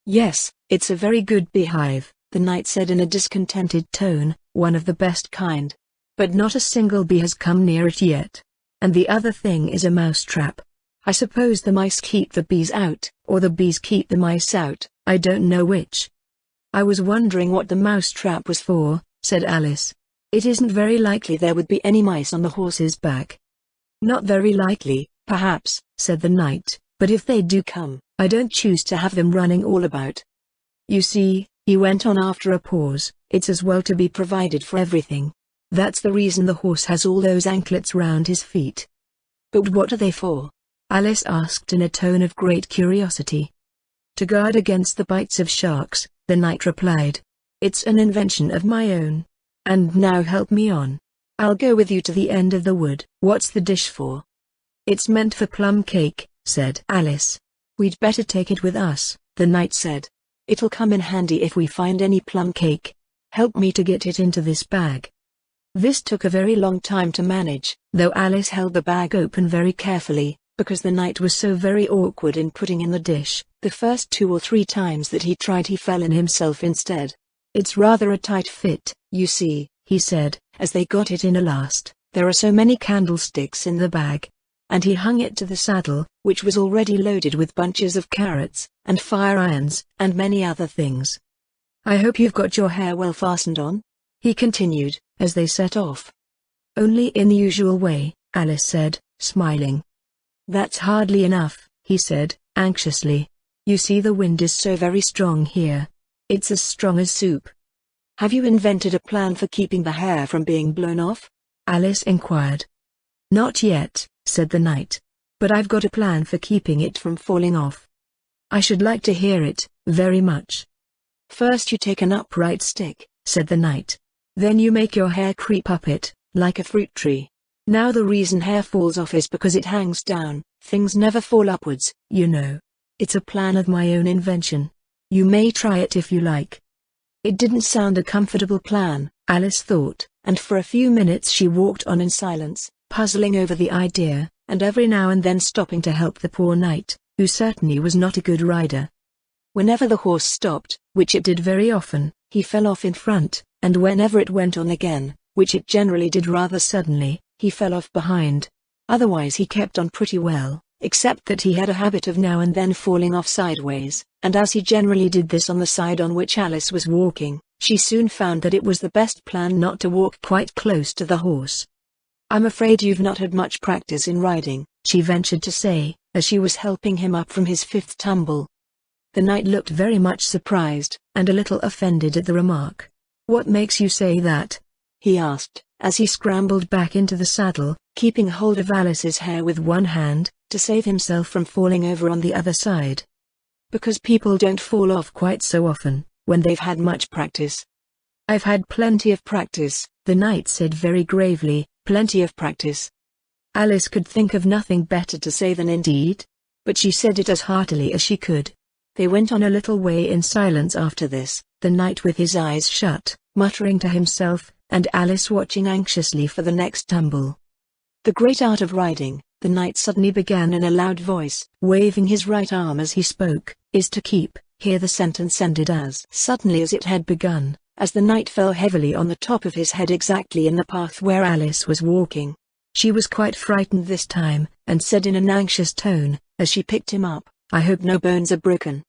Yes, it's a very good beehive, the knight said in a discontented tone, one of the best kind. But not a single bee has come near it yet. And the other thing is a mouse trap. I suppose the mice keep the bees out, or the bees keep the mice out, I don't know which. I was wondering what the mouse trap was for, said Alice. It isn't very likely there would be any mice on the horse's back. Not very likely, perhaps, said the knight, but if they do come, I don't choose to have them running all about. You see, he went on after a pause, it's as well to be provided for everything. That's the reason the horse has all those anklets round his feet. But what are they for? Alice asked in a tone of great curiosity. To guard against the bites of sharks, the knight replied. It's an invention of my own. And now help me on. I'll go with you to the end of the wood. What's the dish for? It's meant for plum cake, said Alice. We'd better take it with us, the knight said. It'll come in handy if we find any plum cake. Help me to get it into this bag. This took a very long time to manage, though Alice held the bag open very carefully, because the knight was so very awkward in putting in the dish. The first 2 or 3 times that he tried he fell in himself instead. It's rather a tight fit, you see, he said, as they got it in at last. There are so many candlesticks in the bag. And he hung it to the saddle, which was already loaded with bunches of carrots, and fire irons, and many other things. I hope you've got your hair well fastened on, he continued, as they set off. Only in the usual way, Alice said, smiling. That's hardly enough, he said, anxiously. You see, the wind is so very strong here. It's as strong as soup. Have you invented a plan for keeping the hair from being blown off? Alice inquired. Not yet, said the knight. But I've got a plan for keeping it from falling off. I should like to hear it, very much. First you take an upright stick, said the knight. Then you make your hair creep up it, like a fruit tree. Now the reason hair falls off is because it hangs down, things never fall upwards, you know. It's a plan of my own invention. You may try it if you like. It didn't sound a comfortable plan, Alice thought, and for a few minutes she walked on in silence, puzzling over the idea, and every now and then stopping to help the poor knight, who certainly was not a good rider. Whenever the horse stopped, which it did very often, he fell off in front, and whenever it went on again, which it generally did rather suddenly, he fell off behind. Otherwise he kept on pretty well, except that he had a habit of now and then falling off sideways, and as he generally did this on the side on which Alice was walking, she soon found that it was the best plan not to walk quite close to the horse. "I'm afraid you've not had much practice in riding," she ventured to say, as she was helping him up from his fifth tumble. The knight looked very much surprised, and a little offended at the remark. "What makes you say that?" he asked, as he scrambled back into the saddle, keeping hold of Alice's hair with one hand, to save himself from falling over on the other side. "Because people don't fall off quite so often, when they've had much practice." "I've had plenty of practice," the knight said very gravely, "plenty of practice." Alice could think of nothing better to say than indeed, but she said it as heartily as she could. They went on a little way in silence after this, the knight with his eyes shut, muttering to himself, and Alice watching anxiously for the next tumble. "The great art of riding," the knight suddenly began in a loud voice, waving his right arm as he spoke, "is to keep." Here the sentence ended as suddenly as it had begun, as the knight fell heavily on the top of his head exactly in the path where Alice was walking. She was quite frightened this time, and said in an anxious tone, as she picked him up, "I hope no bones are broken."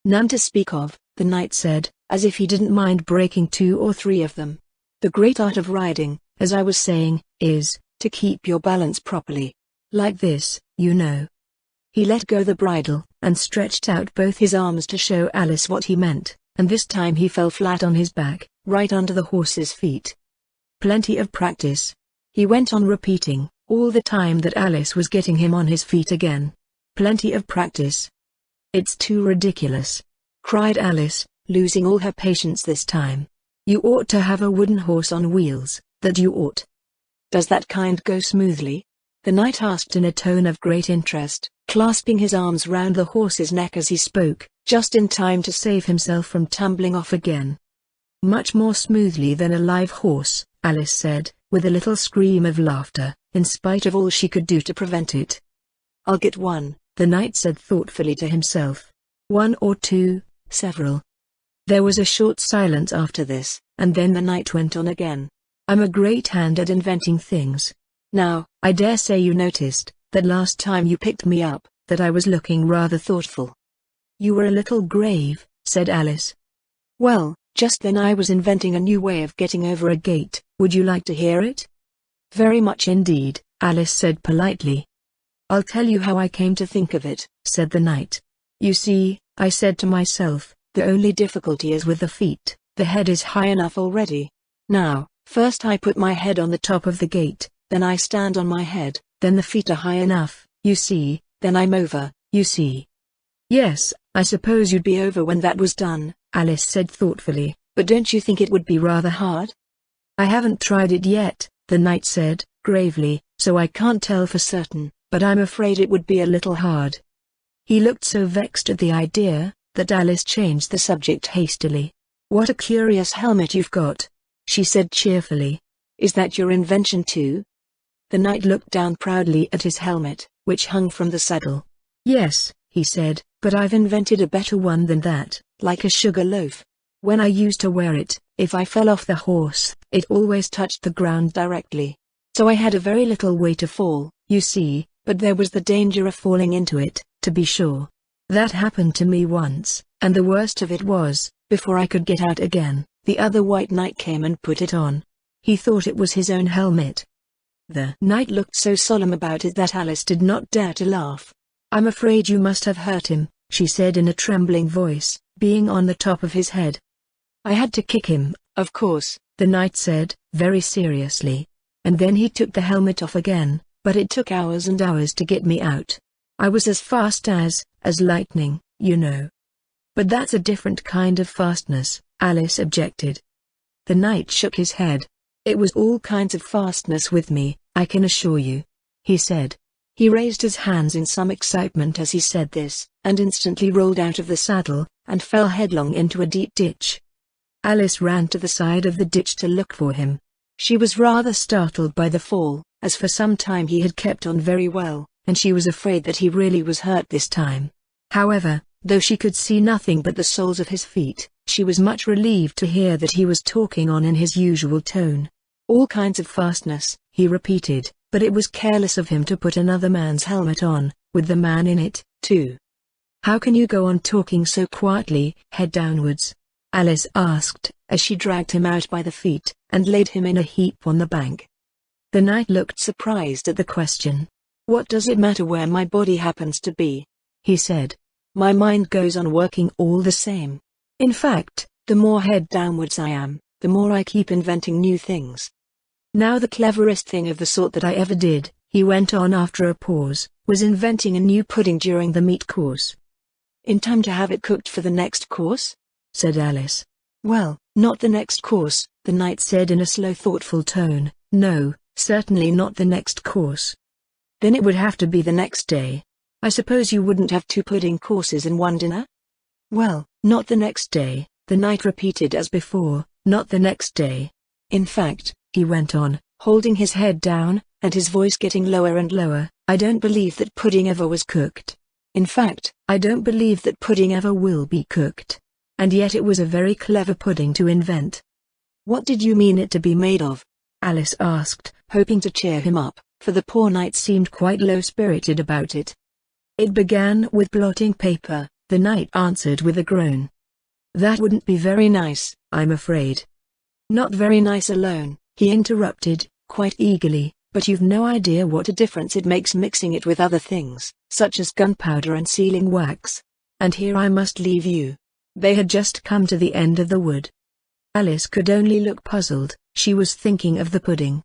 "None to speak of," the knight said, as if he didn't mind breaking 2 or 3 of them. "The great art of riding, as I was saying, is to keep your balance properly. Like this, you know." He let go the bridle, and stretched out both his arms to show Alice what he meant, and this time he fell flat on his back, right under the horse's feet. "Plenty of practice," he went on repeating, all the time that Alice was getting him on his feet again. "Plenty of practice." "It's too ridiculous," cried Alice, losing all her patience this time. "You ought to have a wooden horse on wheels, that you ought." "Does that kind go smoothly?" the knight asked in a tone of great interest, clasping his arms round the horse's neck as he spoke, just in time to save himself from tumbling off again. "Much more smoothly than a live horse," Alice said, with a little scream of laughter, in spite of all she could do to prevent it. "I'll get one," the knight said thoughtfully to himself. "1 or 2, several." There was a short silence after this, and then the knight went on again. "I'm a great hand at inventing things. Now, I dare say you noticed, that last time you picked me up, that I was looking rather thoughtful." "You were a little grave," said Alice. "Well, just then I was inventing a new way of getting over a gate. Would you like to hear it?" "Very much indeed," Alice said politely. "I'll tell you how I came to think of it," said the knight. "You see, I said to myself, the only difficulty is with the feet. The head is high enough already. Now, first I put my head on the top of the gate, then I stand on my head, then the feet are high enough, you see, then I'm over, you see." "Yes, I suppose you'd be over when that was done," Alice said thoughtfully, "but don't you think it would be rather hard?" "I haven't tried it yet," the knight said, gravely, "so I can't tell for certain, but I'm afraid it would be a little hard." He looked so vexed at the idea, that Alice changed the subject hastily. "What a curious helmet you've got," she said cheerfully. "Is that your invention too?" The knight looked down proudly at his helmet, which hung from the saddle. "Yes," he said, "but I've invented a better one than that, like a sugar loaf. When I used to wear it, if I fell off the horse, it always touched the ground directly. So I had a very little way to fall, you see, but there was the danger of falling into it, to be sure. That happened to me once, and the worst of it was, before I could get out again, the other white knight came and put it on. He thought it was his own helmet." The knight looked so solemn about it that Alice did not dare to laugh. "I'm afraid you must have hurt him," she said in a trembling voice, "being on the top of his head." "I had to kick him, of course," the knight said, very seriously. "And then he took the helmet off again, but it took hours and hours to get me out. I was as fast as lightning, you know." "But that's a different kind of fastness," Alice objected. The knight shook his head. "It was all kinds of fastness with me, I can assure you," he said. He raised his hands in some excitement as he said this, and instantly rolled out of the saddle, and fell headlong into a deep ditch. Alice ran to the side of the ditch to look for him. She was rather startled by the fall, as for some time he had kept on very well, and she was afraid that he really was hurt this time. However, though she could see nothing but the soles of his feet, she was much relieved to hear that he was talking on in his usual tone. All kinds of fastness, he repeated, but it was careless of him to put another man's helmet on, with the man in it, too. "How can you go on talking so quietly, head downwards?" Alice asked, as she dragged him out by the feet, and laid him in a heap on the bank. The knight looked surprised at the question. "What does it matter where my body happens to be?" he said. "My mind goes on working all the same. In fact, the more head downwards I am, the more I keep inventing new things. Now the cleverest thing of the sort that I ever did," he went on after a pause, "was inventing a new pudding during the meat course." "In time to have it cooked for the next course?" said Alice. "Well, not the next course," the knight said in a slow thoughtful tone. "No, certainly not the next course." "Then it would have to be the next day. I suppose you wouldn't have 2 pudding courses in one dinner?" "Well, not the next day," the knight repeated as before, "not the next day. In fact," he went on, holding his head down, and his voice getting lower and lower, "I don't believe that pudding ever was cooked. In fact, I don't believe that pudding ever will be cooked. And yet it was a very clever pudding to invent." "What did you mean it to be made of?" Alice asked, hoping to cheer him up, for the poor knight seemed quite low-spirited about it. "It began with blotting paper," the knight answered with a groan. "That wouldn't be very nice, I'm afraid." "Not very nice alone," he interrupted, quite eagerly, "but you've no idea what a difference it makes mixing it with other things, such as gunpowder and sealing wax. And here I must leave you." They had just come to the end of the wood. Alice could only look puzzled. She was thinking of the pudding.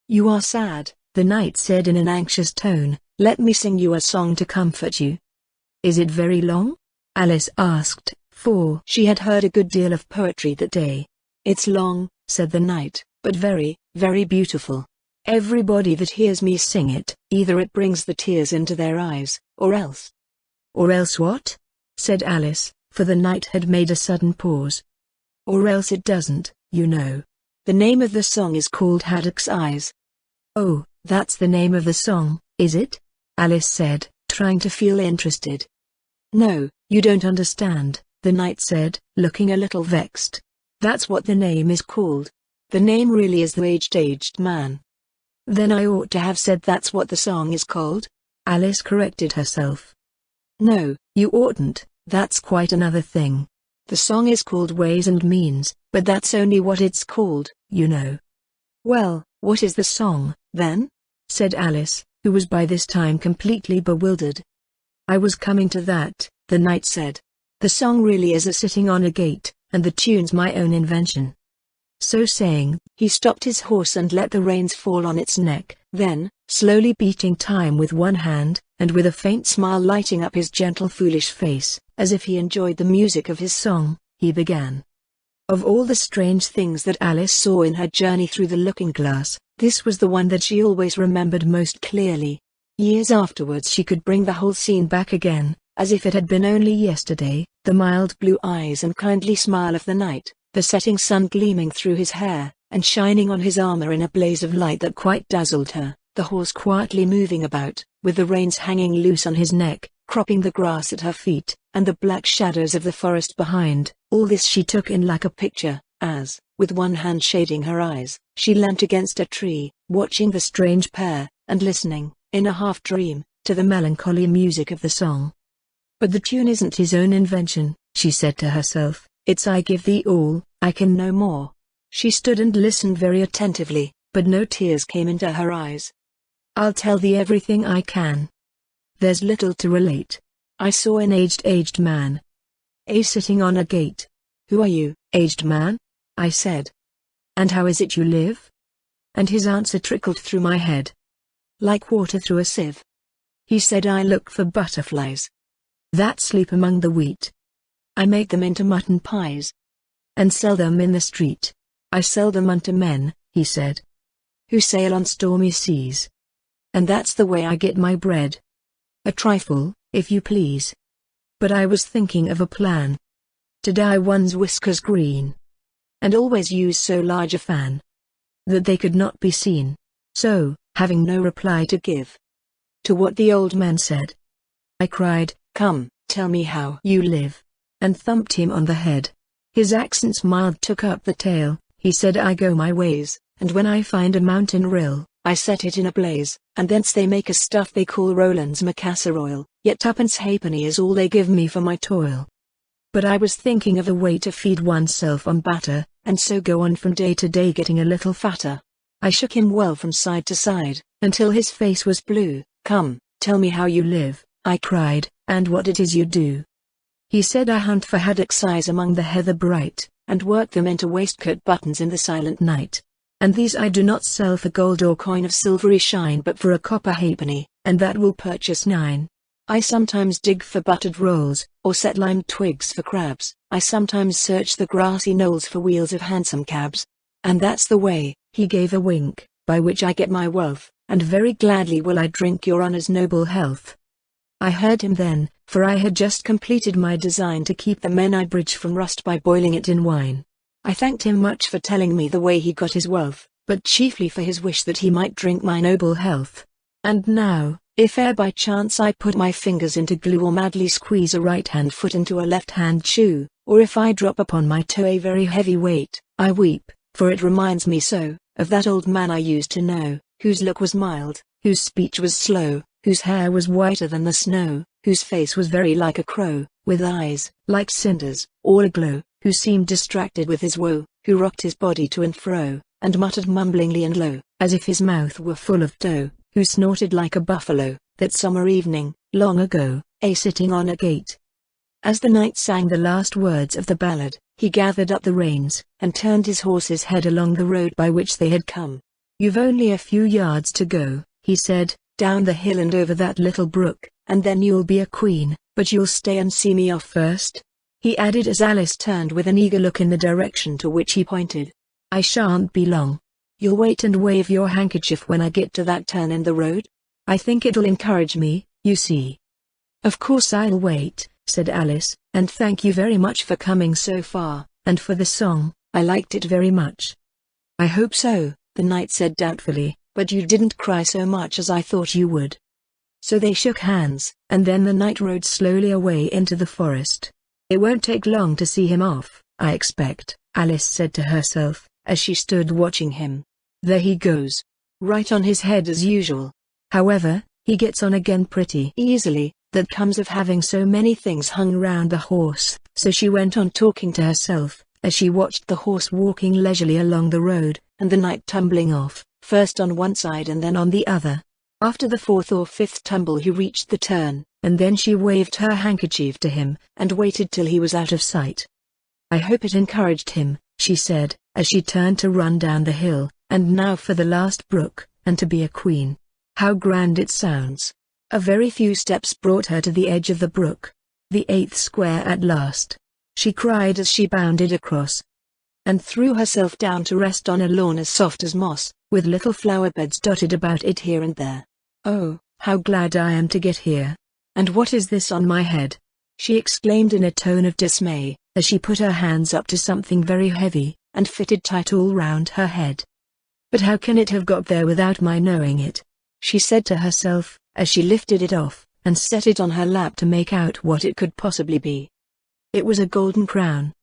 "You are sad," the knight said in an anxious tone. "Let me sing you a song to comfort you." "Is it very long?" Alice asked, for she had heard a good deal of poetry that day. "It's long," said the knight, "but very, very beautiful. Everybody that hears me sing it, either it brings the tears into their eyes, or else—" "Or else what?" said Alice, for the knight had made a sudden pause. "Or else it doesn't, you know. The name of the song is called Haddock's Eyes." "Oh, that's the name of the song, is it?" Alice said, trying to feel interested. "No, you don't understand," the knight said, looking a little vexed. "That's what the name is called. The name really is the Aged Man." "Then I ought to have said that's what the song is called?" Alice corrected herself. "No, you oughtn't, that's quite another thing. The song is called Ways and Means, but that's only what it's called, you know." "Well, what is the song, then?" said Alice, who was by this time completely bewildered. "I was coming to that," the knight said. "The song really is a sitting on a gate, and the tune's my own invention." So saying, he stopped his horse and let the reins fall on its neck. Then, slowly beating time with one hand, and with a faint smile lighting up his gentle foolish face, as if he enjoyed the music of his song, he began. Of all the strange things that Alice saw in her journey through the looking-glass, this was the one that she always remembered most clearly. Years afterwards she could bring the whole scene back again, as if it had been only yesterday, the mild blue eyes and kindly smile of the knight, the setting sun gleaming through his hair, and shining on his armor in a blaze of light that quite dazzled her, the horse quietly moving about, with the reins hanging loose on his neck, cropping the grass at her feet, and the black shadows of the forest behind. All this she took in like a picture, as, with one hand shading her eyes, she leant against a tree, watching the strange pair, and listening, in a half-dream, to the melancholy music of the song. "But the tune isn't his own invention," she said to herself, "it's I give thee all, I can no more." She stood and listened very attentively, but no tears came into her eyes. "I'll tell thee everything I can. There's little to relate. I saw an aged man. Sitting on a gate." "Who are you, aged man?" I said. "And how is it you live?" And his answer trickled through my head, like water through a sieve. He said, "I look for butterflies that sleep among the wheat. I make them into mutton pies, and sell them in the street. I sell them unto men," he said, "who sail on stormy seas. And that's the way I get my bread. A trifle, if you please. But I was thinking of a plan. To dye one's whiskers green, and always use so large a fan that they could not be seen. So, having no reply to give to what the old man said. I cried, "Come, tell me how you live," and thumped him on the head. His accents mild took up the tale. He said, "I go my ways, and when I find a mountain rill, I set it in a blaze, and thence they make a stuff they call Roland's Macassar oil, yet tuppence halfpenny is all they give me for my toil. But I was thinking of a way to feed oneself on batter, and so go on from day to day getting a little fatter." I shook him well from side to side, until his face was blue. "Come, tell me how you live," I cried, "and what it is you do." He said, "I hunt for haddocks' eyes among the heather bright, and work them into waistcoat buttons in the silent night. And these I do not sell for gold or coin of silvery shine, but for a copper halfpenny, and that will purchase 9. I sometimes dig for buttered rolls, or set lime twigs for crabs. I sometimes search the grassy knolls for wheels of hansom cabs. And that's the way," he gave a wink, "by which I get my wealth, and very gladly will I drink your honour's noble health." I heard him then, for I had just completed my design to keep the Menai bridge from rust by boiling it in wine. I thanked him much for telling me the way he got his wealth, but chiefly for his wish that he might drink my noble health. And now, if e'er by chance I put my fingers into glue, or madly squeeze a right-hand foot into a left-hand shoe, or if I drop upon my toe a very heavy weight, I weep, for it reminds me so of that old man I used to know, whose look was mild, whose speech was slow, whose hair was whiter than the snow, whose face was very like a crow, with eyes like cinders, all aglow, who seemed distracted with his woe, who rocked his body to and fro, and muttered mumblingly and low, as if his mouth were full of dough, who snorted like a buffalo, that summer evening, long ago, sitting on a gate. As the knight sang the last words of the ballad, he gathered up the reins, and turned his horse's head along the road by which they had come. "You've only a few yards to go," he said, "down the hill and over that little brook, and then you'll be a queen, but you'll stay and see me off first," he added as Alice turned with an eager look in the direction to which he pointed. "I shan't be long. You'll wait and wave your handkerchief when I get to that turn in the road? I think it'll encourage me, you see." "Of course I'll wait," said Alice, "and thank you very much for coming so far, and for the song, I liked it very much." "I hope so," the knight said doubtfully, "but you didn't cry so much as I thought you would." So they shook hands, and then the knight rode slowly away into the forest. "It won't take long to see him off, I expect," Alice said to herself, as she stood watching him. "There he goes. Right on his head as usual. However, he gets on again pretty easily. That comes of having so many things hung round the horse." So she went on talking to herself, as she watched the horse walking leisurely along the road, and the knight tumbling off, first on one side and then on the other. After the 4th or 5th tumble he reached the turn, and then she waved her handkerchief to him, and waited till he was out of sight. "I hope it encouraged him," she said, as she turned to run down the hill, "and now for the last brook, and to be a queen. How grand it sounds." A very few steps brought her to the edge of the brook. The 8th square at last, she cried as she bounded across, and threw herself down to rest on a lawn as soft as moss, with little flower beds dotted about it here and there. "Oh, how glad I am to get here! And what is this on my head?" she exclaimed in a tone of dismay, as she put her hands up to something very heavy, and fitted tight all round her head. "But how can it have got there without my knowing it?" she said to herself, as she lifted it off, and set it on her lap to make out what it could possibly be. It was a golden crown.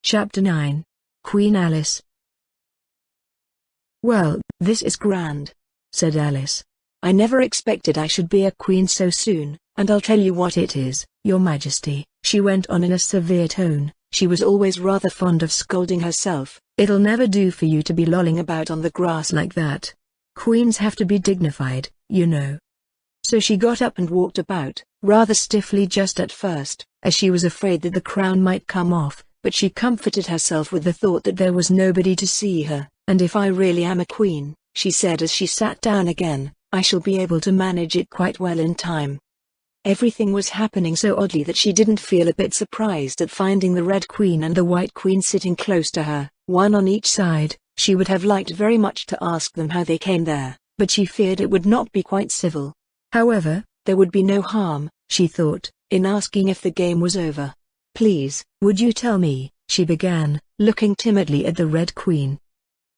Chapter 9. Queen Alice. "Well, this is grand," said Alice. "I never expected I should be a queen so soon, and I'll tell you what it is, your Majesty," she went on in a severe tone. She was always rather fond of scolding herself. "It'll never do for you to be lolling about on the grass like that. Queens have to be dignified, you know." So she got up and walked about, rather stiffly just at first, as she was afraid that the crown might come off, but she comforted herself with the thought that there was nobody to see her, "And if I really am a queen," she said as she sat down again, "I shall be able to manage it quite well in time." Everything was happening so oddly that she didn't feel a bit surprised at finding the Red Queen and the White Queen sitting close to her, one on each side. She would have liked very much to ask them how they came there, but she feared it would not be quite civil. However, there would be no harm, she thought, in asking if the game was over. "Please, would you tell me," she began, looking timidly at the Red Queen.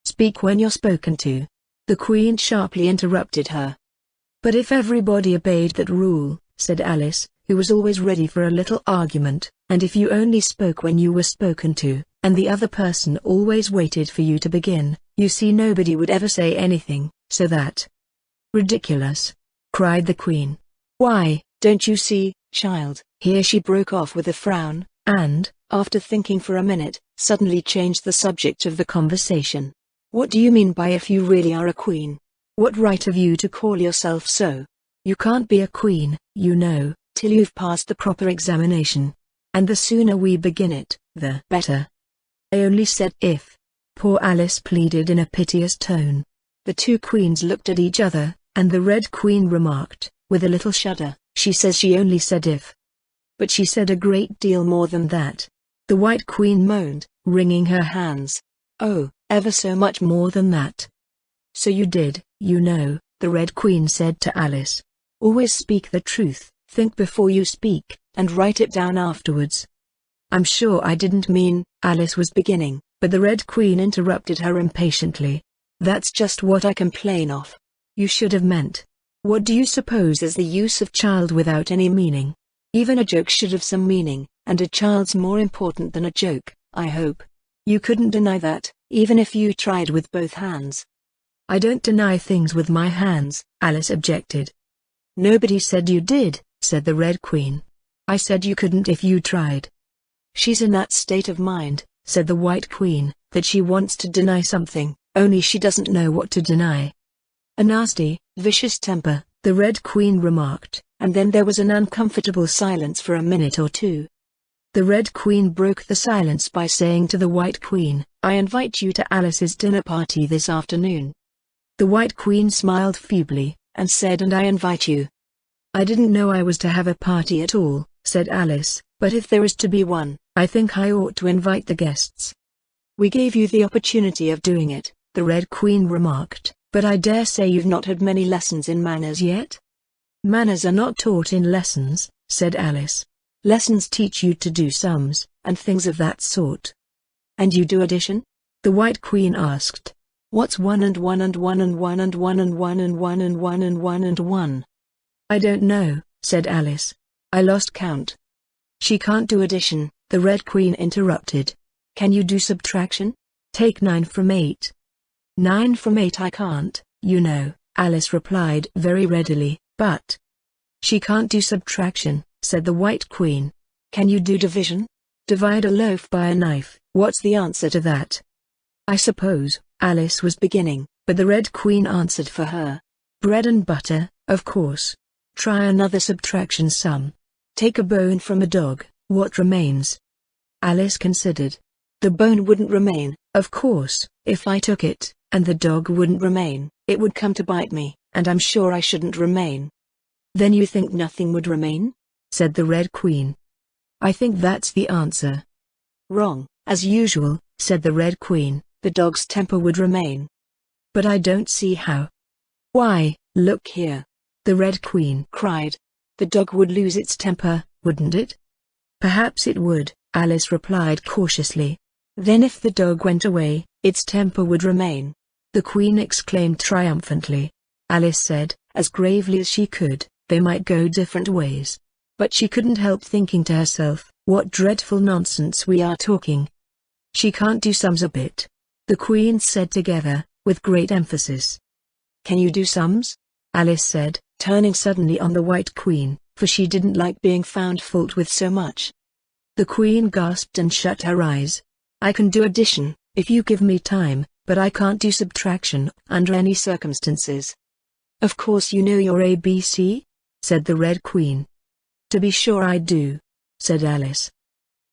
"Speak when you're spoken to." The Queen sharply interrupted her. "But if everybody obeyed that rule," said Alice, who was always ready for a little argument, "and if you only spoke when you were spoken to, and the other person always waited for you to begin, you see nobody would ever say anything, so that—" "Ridiculous!" cried the Queen. "Why, don't you see, child?" Here she broke off with a frown, and, after thinking for a minute, suddenly changed the subject of the conversation. "What do you mean by if you really are a queen? What right have you to call yourself so? You can't be a queen, you know, till you've passed the proper examination. And the sooner we begin it, the better." "I only said if," poor Alice pleaded in a piteous tone. The two queens looked at each other, and the Red Queen remarked, with a little shudder, "She says she only said if. But she said a great deal more than that." The White Queen moaned, wringing her hands. "Oh, ever so much more than that." "So you did, you know," the Red Queen said to Alice. "Always speak the truth, think before you speak, and write it down afterwards." "I'm sure I didn't mean," Alice was beginning, but the Red Queen interrupted her impatiently. "That's just what I complain of. You should have meant. What do you suppose is the use of child without any meaning? Even a joke should have some meaning, and a child's more important than a joke, I hope. You couldn't deny that, even if you tried with both hands." "I don't deny things with my hands," Alice objected. "Nobody said you did," said the Red Queen. "I said you couldn't if you tried." "She's in that state of mind," said the White Queen, "that she wants to deny something, only she doesn't know what to deny." "A nasty, vicious temper," the Red Queen remarked, and then there was an uncomfortable silence for a minute or two. The Red Queen broke the silence by saying to the White Queen, "I invite you to Alice's dinner party this afternoon." The White Queen smiled feebly, and said, "And I invite you." "I didn't know I was to have a party at all," said Alice, "but if there is to be one, I think I ought to invite the guests." "We gave you the opportunity of doing it," the Red Queen remarked, "but I dare say you've not had many lessons in manners yet?" "Manners are not taught in lessons," said Alice. "Lessons teach you to do sums, and things of that sort." "And you do addition?" the White Queen asked. "What's 1 and 1 and 1 and 1 and 1 and 1 and 1 and 1 and 1 and 1? "I don't know," said Alice. "I lost count." "She can't do addition," the Red Queen interrupted. "Can you do subtraction? Take 9 from 8. 9 from 8 I can't, you know," Alice replied very readily, "but—" "She can't do subtraction," said the White Queen. "Can you do division? Divide a loaf by a knife, what's the answer to that?" "I suppose," Alice was beginning, but the Red Queen answered for her. "Bread and butter, of course. Try another subtraction sum. Take a bone from a dog, what remains?" Alice considered. "The bone wouldn't remain, of course, if I took it, and the dog wouldn't remain, it would come to bite me, and I'm sure I shouldn't remain." "Then you think nothing would remain?" said the Red Queen. "I think that's the answer." "Wrong, as usual," said the Red Queen. "The dog's temper would remain." "But I don't see how." "Why, look here," the Red Queen cried. "The dog would lose its temper, wouldn't it?" "Perhaps it would," Alice replied cautiously. "Then if the dog went away, its temper would remain," the Queen exclaimed triumphantly. Alice said, as gravely as she could, "They might go different ways." But she couldn't help thinking to herself, "What dreadful nonsense we are talking." "She can't do sums a bit," the Queen said together, with great emphasis. "Can you do sums?" Alice said, turning suddenly on the White Queen, for she didn't like being found fault with so much. The Queen gasped and shut her eyes. "I can do addition, if you give me time, but I can't do subtraction, under any circumstances." "Of course you know your ABC?" said the Red Queen. "To be sure I do," said Alice.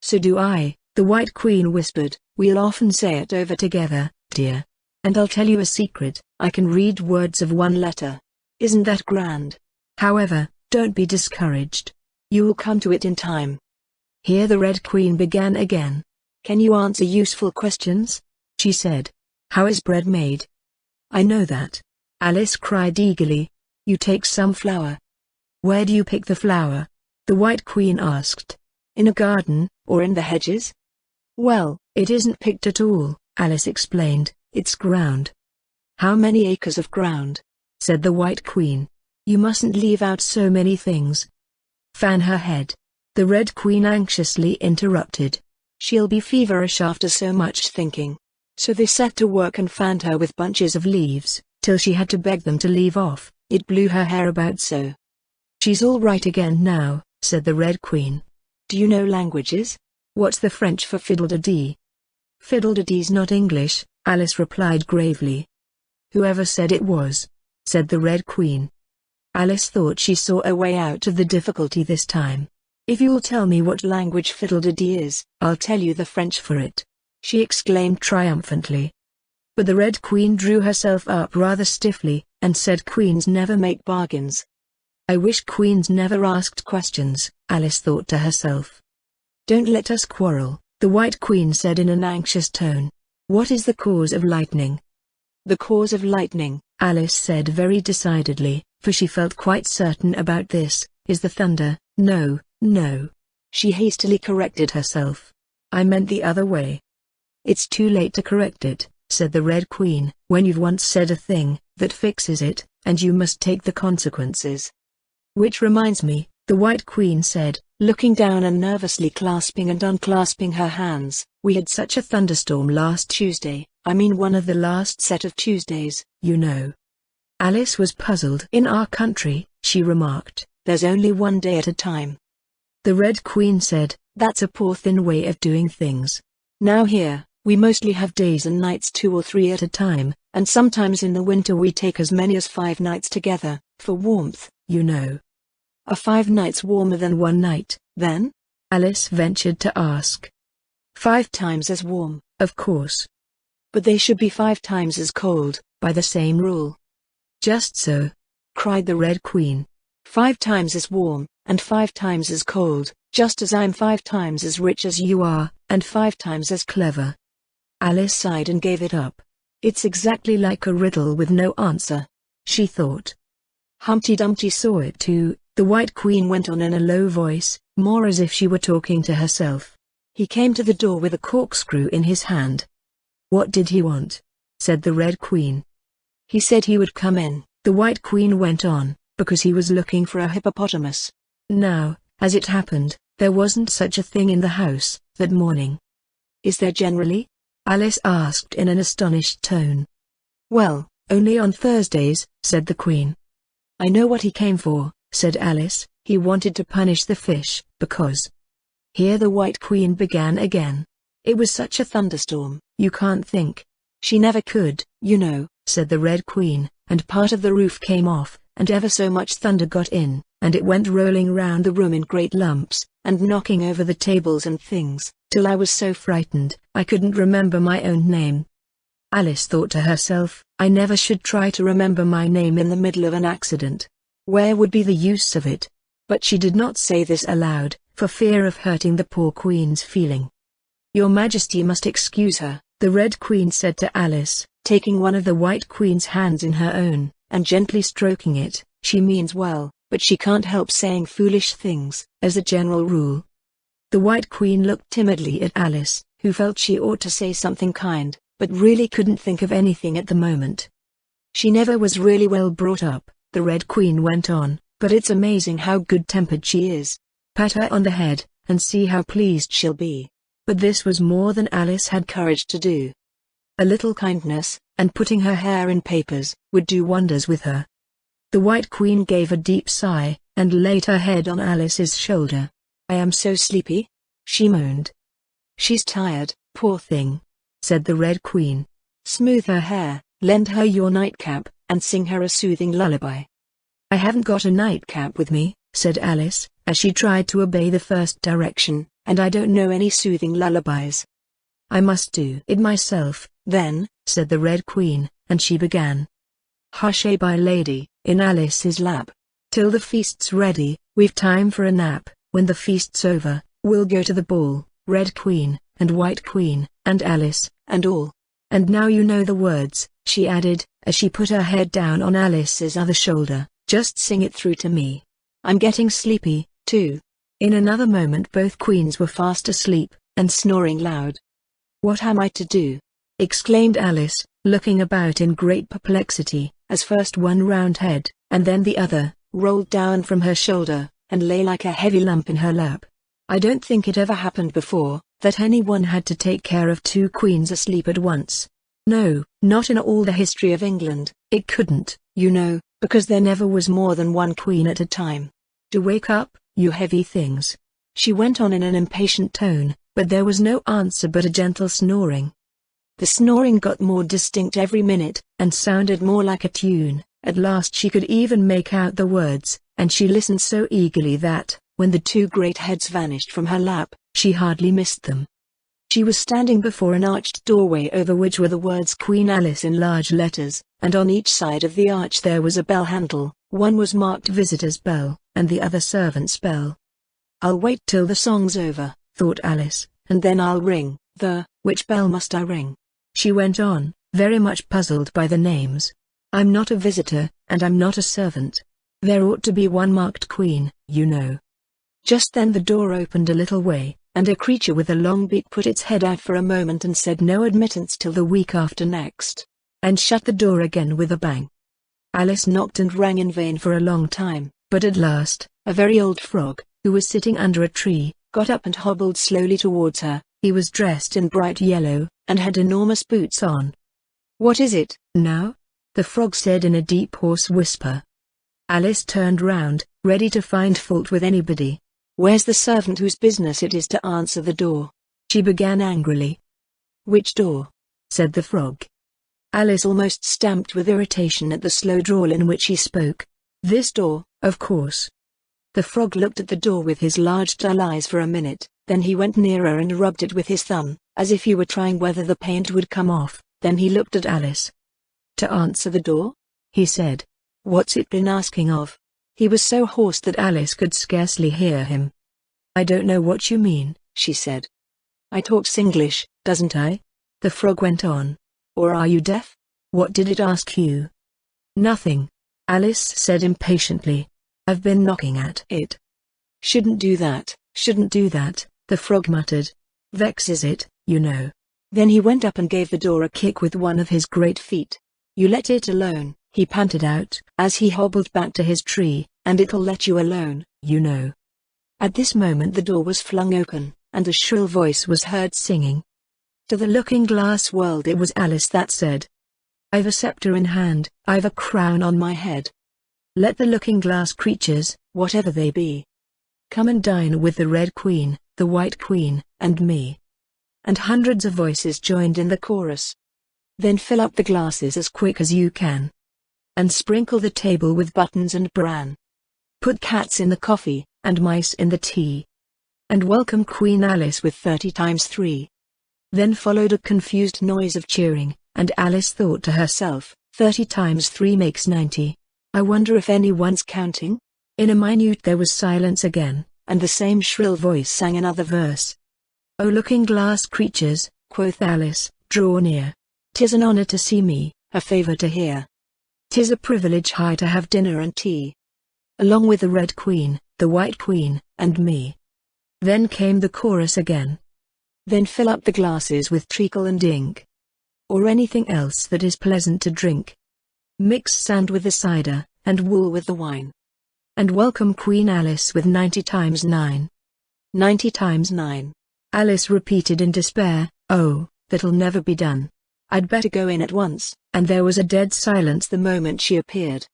"So do I," the White Queen whispered. "We'll often say it over together, dear. And I'll tell you a secret, I can read words of one letter. Isn't that grand? However, don't be discouraged. You will come to it in time." Here the Red Queen began again. "Can you answer useful questions?" she said. "How is bread made?" "I know that," Alice cried eagerly. "You take some flour." "Where do you pick the flour?" the White Queen asked. "In a garden, or in the hedges?" "Well, it isn't picked at all," Alice explained, "it's ground." How many acres of ground? Said the White Queen. You mustn't leave out so many things. Fan her head. The Red Queen anxiously interrupted. She'll be feverish after so much thinking. So they set to work and fanned her with bunches of leaves, till she had to beg them to leave off. It blew her hair about so. She's all right again now, said the Red Queen. Do you know languages? What's the French for fiddle-de-dee? Fiddle-de-dee's not English, Alice replied gravely. Whoever said it was? Said the Red Queen. Alice thought she saw a way out of the difficulty this time. If you'll tell me what language fiddle-de-dee is, I'll tell you the French for it, she exclaimed triumphantly. But the Red Queen drew herself up rather stiffly, and said queens never make bargains. I wish queens never asked questions, Alice thought to herself. Don't let us quarrel, the White Queen said in an anxious tone. What is the cause of lightning? The cause of lightning, Alice said very decidedly, for she felt quite certain about this, is the thunder. No, no. She hastily corrected herself. I meant the other way. It's too late to correct it, said the Red Queen, when you've once said a thing, that fixes it, and you must take the consequences. Which reminds me, the White Queen said, looking down and nervously clasping and unclasping her hands, we had such a thunderstorm last Tuesday, I mean one of the last set of Tuesdays, you know. Alice was puzzled. In our country, she remarked, there's only one day at a time. The Red Queen said, that's a poor thin way of doing things. Now here, we mostly have days and nights 2 or 3 at a time, and sometimes in the winter we take as many as 5 nights together, for warmth, you know. Are 5 nights warmer than 1 night, then? Alice ventured to ask. 5 times as warm, of course. But they should be 5 times as cold, by the same rule. Just so, cried the Red Queen. 5 times as warm, and 5 times as cold, just as I'm 5 times as rich as you are, and 5 times as clever. Alice sighed and gave it up. It's exactly like a riddle with no answer, she thought. Humpty Dumpty saw it too, the White Queen went on in a low voice, more as if she were talking to herself. He came to the door with a corkscrew in his hand. What did he want? Said the Red Queen. He said he would come in, the White Queen went on, because he was looking for a hippopotamus. Now, as it happened, there wasn't such a thing in the house that morning. Is there generally? Alice asked in an astonished tone. Well, only on Thursdays, said the Queen. I know what he came for, said Alice, he wanted to punish the fish, because... Here the White Queen began again. It was such a thunderstorm, you can't think. She never could, you know, said the Red Queen, and part of the roof came off, and ever so much thunder got in, and it went rolling round the room in great lumps, and knocking over the tables and things, till I was so frightened, I couldn't remember my own name. Alice thought to herself, I never should try to remember my name in the middle of an accident. Where would be the use of it? But she did not say this aloud, for fear of hurting the poor Queen's feeling. Your Majesty must excuse her, the Red Queen said to Alice, taking one of the White Queen's hands in her own, and gently stroking it. She means well, but she can't help saying foolish things, as a general rule. The White Queen looked timidly at Alice, who felt she ought to say something kind, but really couldn't think of anything at the moment. She never was really well brought up, the Red Queen went on, but it's amazing how good-tempered she is. Pat her on the head, and see how pleased she'll be. But this was more than Alice had courage to do. A little kindness, and putting her hair in papers, would do wonders with her. The White Queen gave a deep sigh, and laid her head on Alice's shoulder. I am so sleepy, she moaned. She's tired, poor thing, said the Red Queen. Smooth her hair, lend her your nightcap, and sing her a soothing lullaby. I haven't got a nightcap with me, said Alice, as she tried to obey the first direction, and I don't know any soothing lullabies. I must do it myself, then, said the Red Queen, and she began. Hush-a-bye lady, in Alice's lap. Till the feast's ready, we've time for a nap. When the feast's over, we'll go to the ball, Red Queen, and White Queen, and Alice, and all. And now you know the words, she added, as she put her head down on Alice's other shoulder, just sing it through to me. I'm getting sleepy, too. In another moment both queens were fast asleep, and snoring loud. What am I to do? Exclaimed Alice, looking about in great perplexity, as first one round head, and then the other, rolled down from her shoulder, and lay like a heavy lump in her lap. I don't think it ever happened before, that anyone had to take care of two queens asleep at once. No, not in all the history of England. It couldn't, you know, because there never was more than one queen at a time. Do wake up, you heavy things. She went on in an impatient tone, but there was no answer but a gentle snoring. The snoring got more distinct every minute, and sounded more like a tune. At last she could even make out the words, and she listened so eagerly that, when the two great heads vanished from her lap, she hardly missed them. She was standing before an arched doorway over which were the words Queen Alice in large letters, and on each side of the arch there was a bell handle. One was marked Visitor's Bell, and the other Servant's Bell. "I'll wait till the song's over," thought Alice, "and then I'll ring. Which bell must I ring?" She went on, very much puzzled by the names. "I'm not a visitor, and I'm not a servant. There ought to be one marked Queen, you know." Just then the door opened a little way, and a creature with a long beak put its head out for a moment and said no admittance till the week after next, and shut the door again with a bang. Alice knocked and rang in vain for a long time, but at last, a very old frog, who was sitting under a tree, got up and hobbled slowly towards her. He was dressed in bright yellow, and had enormous boots on. "What is it, now?" the frog said in a deep hoarse whisper. Alice turned round, ready to find fault with anybody. "Where's the servant whose business it is to answer the door?" she began angrily. "Which door?" said the frog. Alice almost stamped with irritation at the slow drawl in which he spoke. "This door, of course." The frog looked at the door with his large dull eyes for a minute, then he went nearer and rubbed it with his thumb, as if he were trying whether the paint would come off. Then he looked at Alice. "To answer the door?" he said. "What's it been asking of?" He was so hoarse that Alice could scarcely hear him. "I don't know what you mean," she said. "I talks English, doesn't I?" the frog went on. "Or are you deaf? What did it ask you?" "Nothing," Alice said impatiently. "I've been knocking at it." Shouldn't do that, the frog muttered. "Vexes it, you know." Then he went up and gave the door a kick with one of his great feet. "You let it alone," he panted out, as he hobbled back to his tree, "and it'll let you alone, you know." At this moment the door was flung open, and a shrill voice was heard singing. To the looking-glass world it was Alice that said, "I've a scepter in hand, I've a crown on my head. Let the looking-glass creatures, whatever they be, come and dine with the Red Queen, the White Queen, and me." And hundreds of voices joined in the chorus. "Then fill up the glasses as quick as you can, and sprinkle the table with buttons and bran. Put cats in the coffee, and mice in the tea, and welcome Queen Alice with 30 times 3. Then followed a confused noise of cheering, and Alice thought to herself, 30 times 3 makes 90. I wonder if anyone's counting? In a minute there was silence again, and the same shrill voice sang another verse. "O looking-glass creatures," quoth Alice, "draw near. 'Tis an honor to see me, a favor to hear. 'Tis a privilege high to have dinner and tea, along with the Red Queen, the White Queen, and me." Then came the chorus again. "Then fill up the glasses with treacle and ink, or anything else that is pleasant to drink. Mix sand with the cider, and wool with the wine, and welcome Queen Alice with 90 times 9. 90 times 9. Alice repeated in despair, "Oh, that'll never be done. I'd better go in at once," and there was a dead silence the moment she appeared.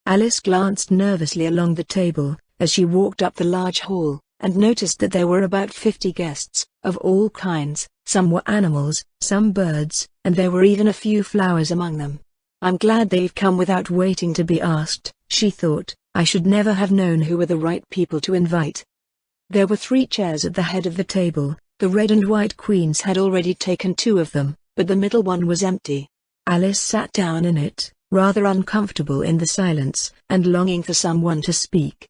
Alice glanced nervously along the table, as she walked up the large hall, and noticed that there were about 50 guests, of all kinds. Some were animals, some birds, and there were even a few flowers among them. "I'm glad they've come without waiting to be asked," she thought. "I should never have known who were the right people to invite." There were 3 chairs at the head of the table. The Red and White Queens had already taken 2 of them, but the middle one was empty. Alice sat down in it, rather uncomfortable in the silence, and longing for someone to speak.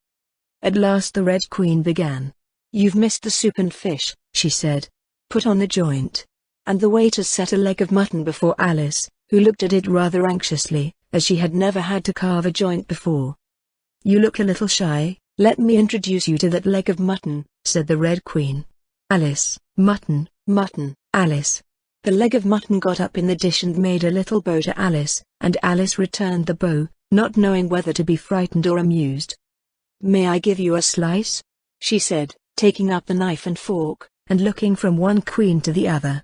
At last the Red Queen began. "You've missed the soup and fish," she said. "Put on the joint." And the waiter set a leg of mutton before Alice, who looked at it rather anxiously, as she had never had to carve a joint before. "You look a little shy. Let me introduce you to that leg of mutton," said the Red Queen. "Alice, mutton, Alice." The leg of mutton got up in the dish and made a little bow to Alice, and Alice returned the bow, not knowing whether to be frightened or amused. "May I give you a slice?" she said, taking up the knife and fork, and looking from one queen to the other.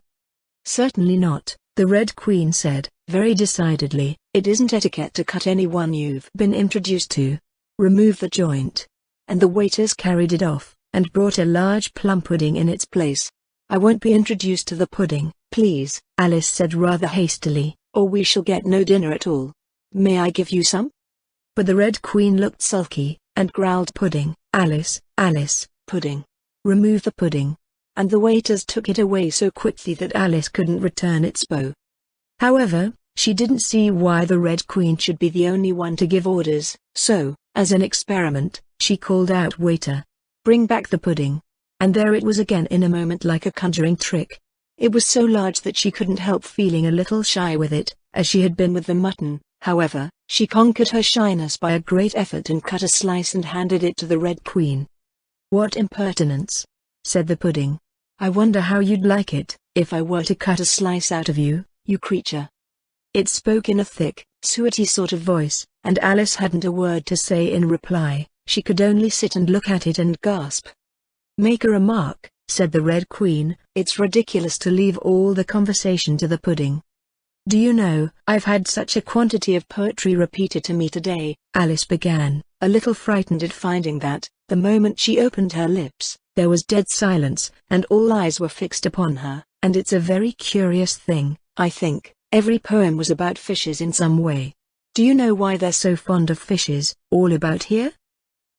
"Certainly not," the Red Queen said, very decidedly. "It isn't etiquette to cut anyone you've been introduced to. Remove the joint." And the waiters carried it off, and brought a large plum pudding in its place. "I won't be introduced to the pudding, please," Alice said rather hastily, "or we shall get no dinner at all. May I give you some?" But the Red Queen looked sulky, and growled, "Pudding, Alice, Alice, pudding. Remove the pudding." And the waiters took it away so quickly that Alice couldn't return its bow. However, she didn't see why the Red Queen should be the only one to give orders, so, as an experiment, she called out, "Waiter, bring back the pudding." And there it was again in a moment, like a conjuring trick. It was so large that she couldn't help feeling a little shy with it, as she had been with the mutton. However, she conquered her shyness by a great effort and cut a slice and handed it to the Red Queen. "What impertinence!" said the pudding. "I wonder how you'd like it, if I were to cut a slice out of you, you creature." It spoke in a thick, suety sort of voice, and Alice hadn't a word to say in reply. She could only sit and look at it and gasp. "Make a remark," said the Red Queen. "It's ridiculous to leave all the conversation to the pudding." "Do you know, I've had such a quantity of poetry repeated to me today," Alice began, a little frightened at finding that, the moment she opened her lips, there was dead silence, and all eyes were fixed upon her. "And it's a very curious thing, I think. Every poem was about fishes in some way. Do you know why they're so fond of fishes, all about here?"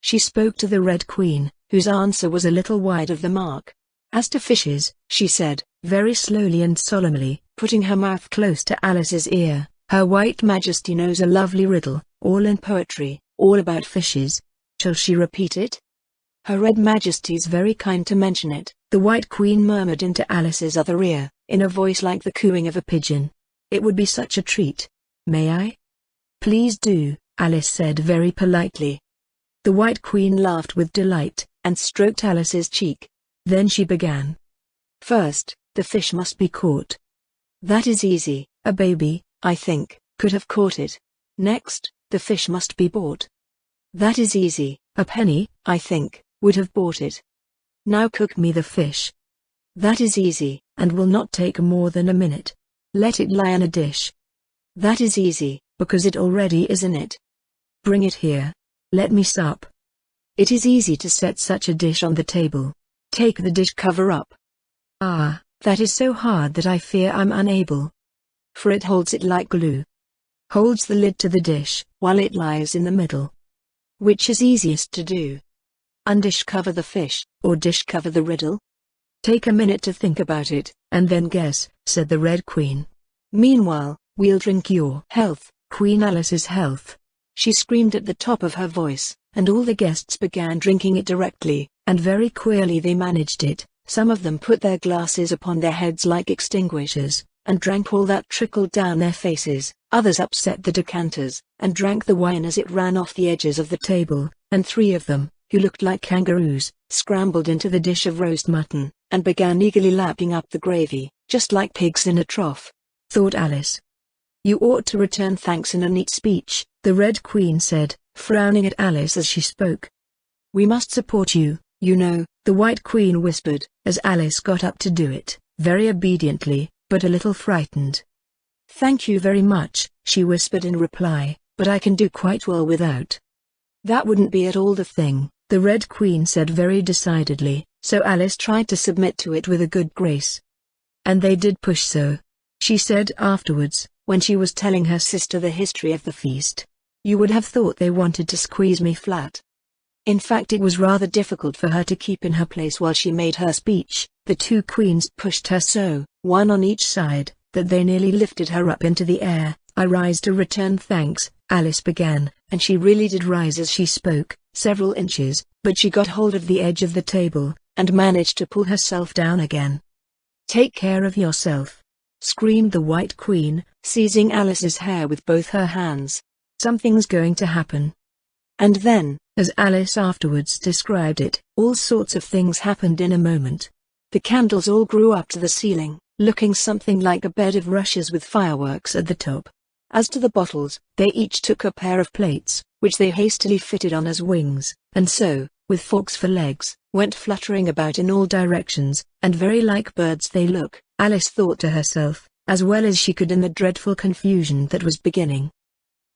She spoke to the Red Queen, whose answer was a little wide of the mark. "As to fishes," she said, very slowly and solemnly, putting her mouth close to Alice's ear, "Her White Majesty knows a lovely riddle, all in poetry, all about fishes. Shall she repeat it?" "Her Red Majesty's very kind to mention it," the White Queen murmured into Alice's other ear, in a voice like the cooing of a pigeon. "It would be such a treat. May I?" "Please do," Alice said very politely. The White Queen laughed with delight, and stroked Alice's cheek. Then she began. "First, the fish must be caught. That is easy. A baby, I think, could have caught it. Next, the fish must be bought. That is easy. A penny, I think, would have bought it. Now cook me the fish. That is easy, and will not take more than a minute. Let it lie in a dish. That is easy, because it already is in it. Bring it here. Let me sup. It is easy to set such a dish on the table. Take the dish cover up. Ah, that is so hard that I fear I'm unable. For it holds it like glue. Holds the lid to the dish, while it lies in the middle. Which is easiest to do? Undish cover the fish, or dish cover the riddle? Take a minute to think about it, and then guess," said the Red Queen. "Meanwhile, we'll drink your health, Queen Alice's health," she screamed at the top of her voice, and all the guests began drinking it directly, and very queerly they managed it. Some of them put their glasses upon their heads like extinguishers, and drank all that trickled down their faces. Others upset the decanters, and drank the wine as it ran off the edges of the table, and 3 of them, who looked like kangaroos, scrambled into the dish of roast mutton, and began eagerly lapping up the gravy, just like pigs in a trough. Thought Alice. "You ought to return thanks in a neat speech," the Red Queen said, frowning at Alice as she spoke. "We must support you, you know," the White Queen whispered, as Alice got up to do it, very obediently, but a little frightened. "Thank you very much," she whispered in reply, "but I can do quite well without." "That wouldn't be at all the thing," the Red Queen said very decidedly, so Alice tried to submit to it with a good grace. "And they did push so," she said afterwards, when she was telling her sister the history of the feast. "You would have thought they wanted to squeeze me flat." In fact, it was rather difficult for her to keep in her place while she made her speech. The 2 queens pushed her so, one on each side, that they nearly lifted her up into the air. "I rise to return thanks," Alice began, and she really did rise as she spoke, several inches, but she got hold of the edge of the table, and managed to pull herself down again. "Take care of yourself," screamed the White Queen, seizing Alice's hair with both her hands. "Something's going to happen." And then, as Alice afterwards described it, all sorts of things happened in a moment. The candles all grew up to the ceiling, looking something like a bed of rushes with fireworks at the top. As to the bottles, they each took a pair of plates, which they hastily fitted on as wings, and so, with forks for legs, went fluttering about in all directions, and very like birds they look, Alice thought to herself, as well as she could in the dreadful confusion that was beginning.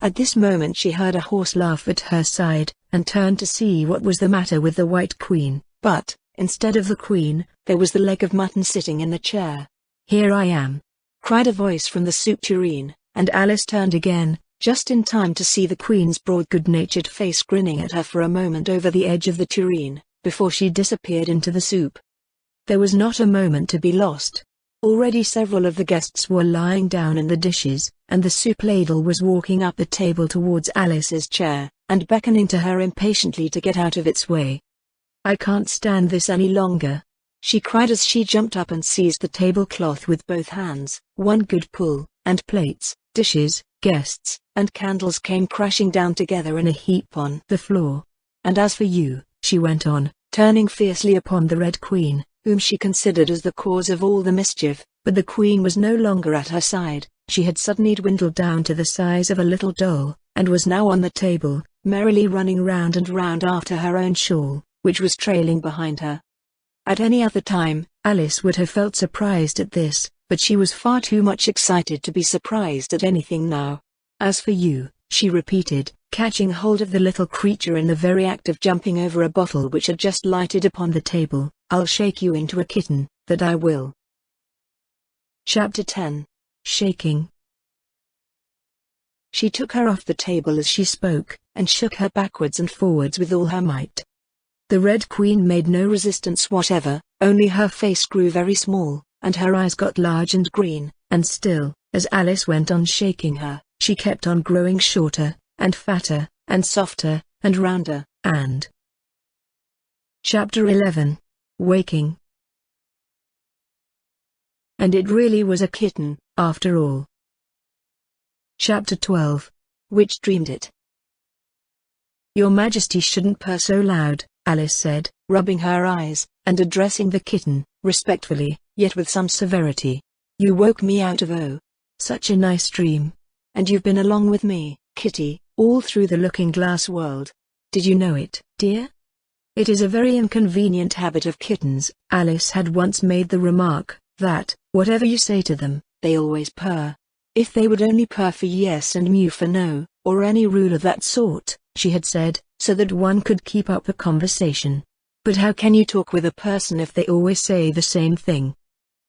At this moment she heard a horse laugh at her side, and turned to see what was the matter with the White Queen, but, instead of the Queen, there was the leg of mutton sitting in the chair. "Here I am!" cried a voice from the soup tureen, and Alice turned again, just in time to see the Queen's broad good-natured face grinning at her for a moment over the edge of the tureen, before she disappeared into the soup. There was not a moment to be lost. Already several of the guests were lying down in the dishes, and the soup ladle was walking up the table towards Alice's chair, and beckoning to her impatiently to get out of its way. "I can't stand this any longer," she cried as she jumped up and seized the tablecloth with both hands. One good pull, and plates, dishes, guests, and candles came crashing down together in a heap on the floor. "And as for you," she went on, turning fiercely upon the Red Queen, whom she considered as the cause of all the mischief, but the Queen was no longer at her side. She had suddenly dwindled down to the size of a little doll, and was now on the table, merrily running round and round after her own shawl, which was trailing behind her. At any other time, Alice would have felt surprised at this, but she was far too much excited to be surprised at anything now. "As for you," she repeated, catching hold of the little creature in the very act of jumping over a bottle which had just lighted upon the table, "I'll shake you into a kitten, that I will." Chapter 10. Shaking. She took her off the table as she spoke, and shook her backwards and forwards with all her might. The Red Queen made no resistance whatever, only her face grew very small, and her eyes got large and green, and still, as Alice went on shaking her, she kept on growing shorter, and fatter, and softer, and rounder, and... Chapter 11. Waking. And it really was a kitten, after all. Chapter 12. Which dreamed it? "Your Majesty shouldn't purr so loud," Alice said, rubbing her eyes, and addressing the kitten, respectfully, yet with some severity. "You woke me out of such a nice dream. And you've been along with me, Kitty, all through the looking-glass world. Did you know it, dear?" It is a very inconvenient habit of kittens. Alice had once made the remark, that, whatever you say to them, they always purr. If they would only purr for yes and mew for no, or any rule of that sort, she had said, so that one could keep up a conversation. But how can you talk with a person if they always say the same thing?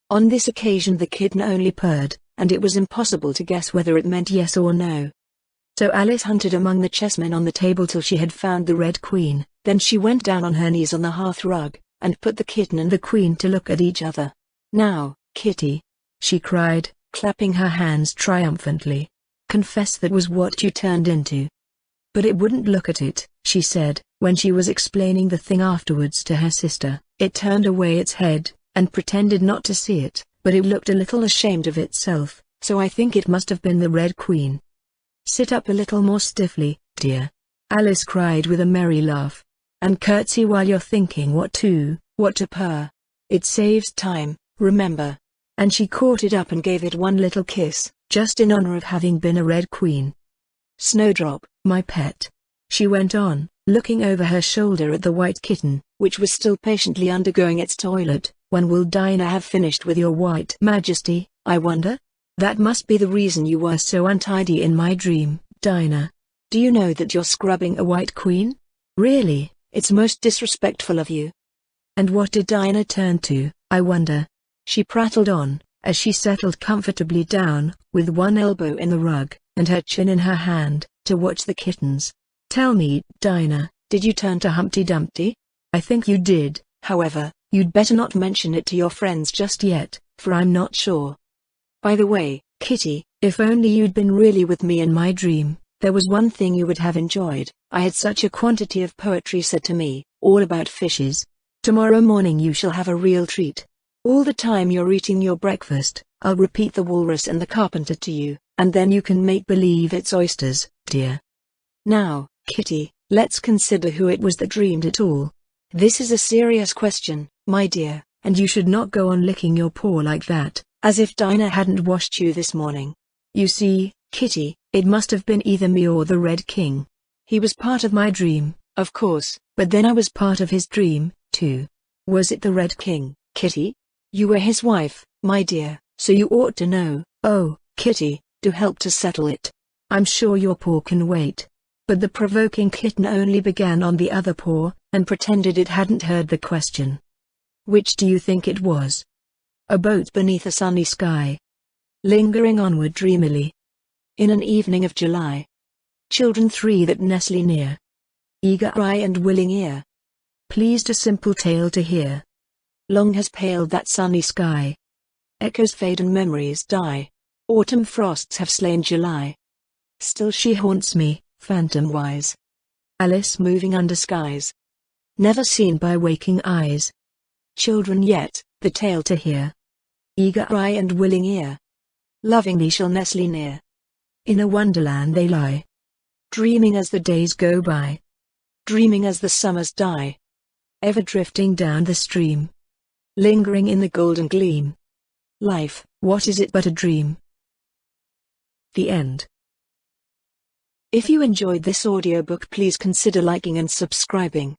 On this occasion the kitten only purred, and it was impossible to guess whether it meant yes or no. So Alice hunted among the chessmen on the table till she had found the Red Queen, then she went down on her knees on the hearth-rug, and put the kitten and the Queen to look at each other. "Now, Kitty," she cried, clapping her hands triumphantly. "Confess that was what you turned into." But it wouldn't look at it, she said, when she was explaining the thing afterwards to her sister. It turned away its head, and pretended not to see it, but it looked a little ashamed of itself, so I think it must have been the Red Queen. "Sit up a little more stiffly, dear," Alice cried with a merry laugh. "And curtsy while you're thinking what to purr. It saves time, remember." And she caught it up and gave it one little kiss, just in honor of having been a Red Queen. "Snowdrop, my pet," she went on, looking over her shoulder at the white kitten, which was still patiently undergoing its toilet, "when will Dinah have finished with your White Majesty, I wonder? That must be the reason you were so untidy in my dream, Dinah. Do you know that you're scrubbing a White Queen? Really, it's most disrespectful of you." And what did Dinah turn to, I wonder? She prattled on, as she settled comfortably down, with one elbow in the rug, and her chin in her hand, to watch the kittens. "Tell me, Dinah, did you turn to Humpty Dumpty? I think you did. However, you'd better not mention it to your friends just yet, for I'm not sure. By the way, Kitty, if only you'd been really with me in my dream, there was one thing you would have enjoyed. I had such a quantity of poetry said to me, all about fishes. Tomorrow morning you shall have a real treat. All the time you're eating your breakfast, I'll repeat the walrus and the carpenter to you, and then you can make believe it's oysters, dear. Now, Kitty, let's consider who it was that dreamed it all. This is a serious question, my dear, and you should not go on licking your paw like that, As if Dinah hadn't washed you this morning. You see, Kitty, it must have been either me or the Red King. He was part of my dream, of course, but then I was part of his dream, too. Was it the Red King, Kitty? You were his wife, my dear, so you ought to know. Oh, Kitty, do help to settle it. I'm sure your paw can wait. But the provoking kitten only began on the other paw, and pretended it hadn't heard the question. Which do you think it was? A boat beneath a sunny sky. Lingering onward dreamily. In an evening of July. Children three that nestle near. Eager eye and willing ear. Pleased a simple tale to hear. Long has paled that sunny sky. Echoes fade and memories die. Autumn frosts have slain July. Still she haunts me, phantom-wise. Alice moving under skies. Never seen by waking eyes. Children yet, the tale to hear. Eager eye and willing ear. Lovingly shall nestle near. In a wonderland they lie. Dreaming as the days go by. Dreaming as the summers die. Ever drifting down the stream. Lingering in the golden gleam. Life, what is it but a dream? The end. If you enjoyed this audiobook, please consider liking and subscribing.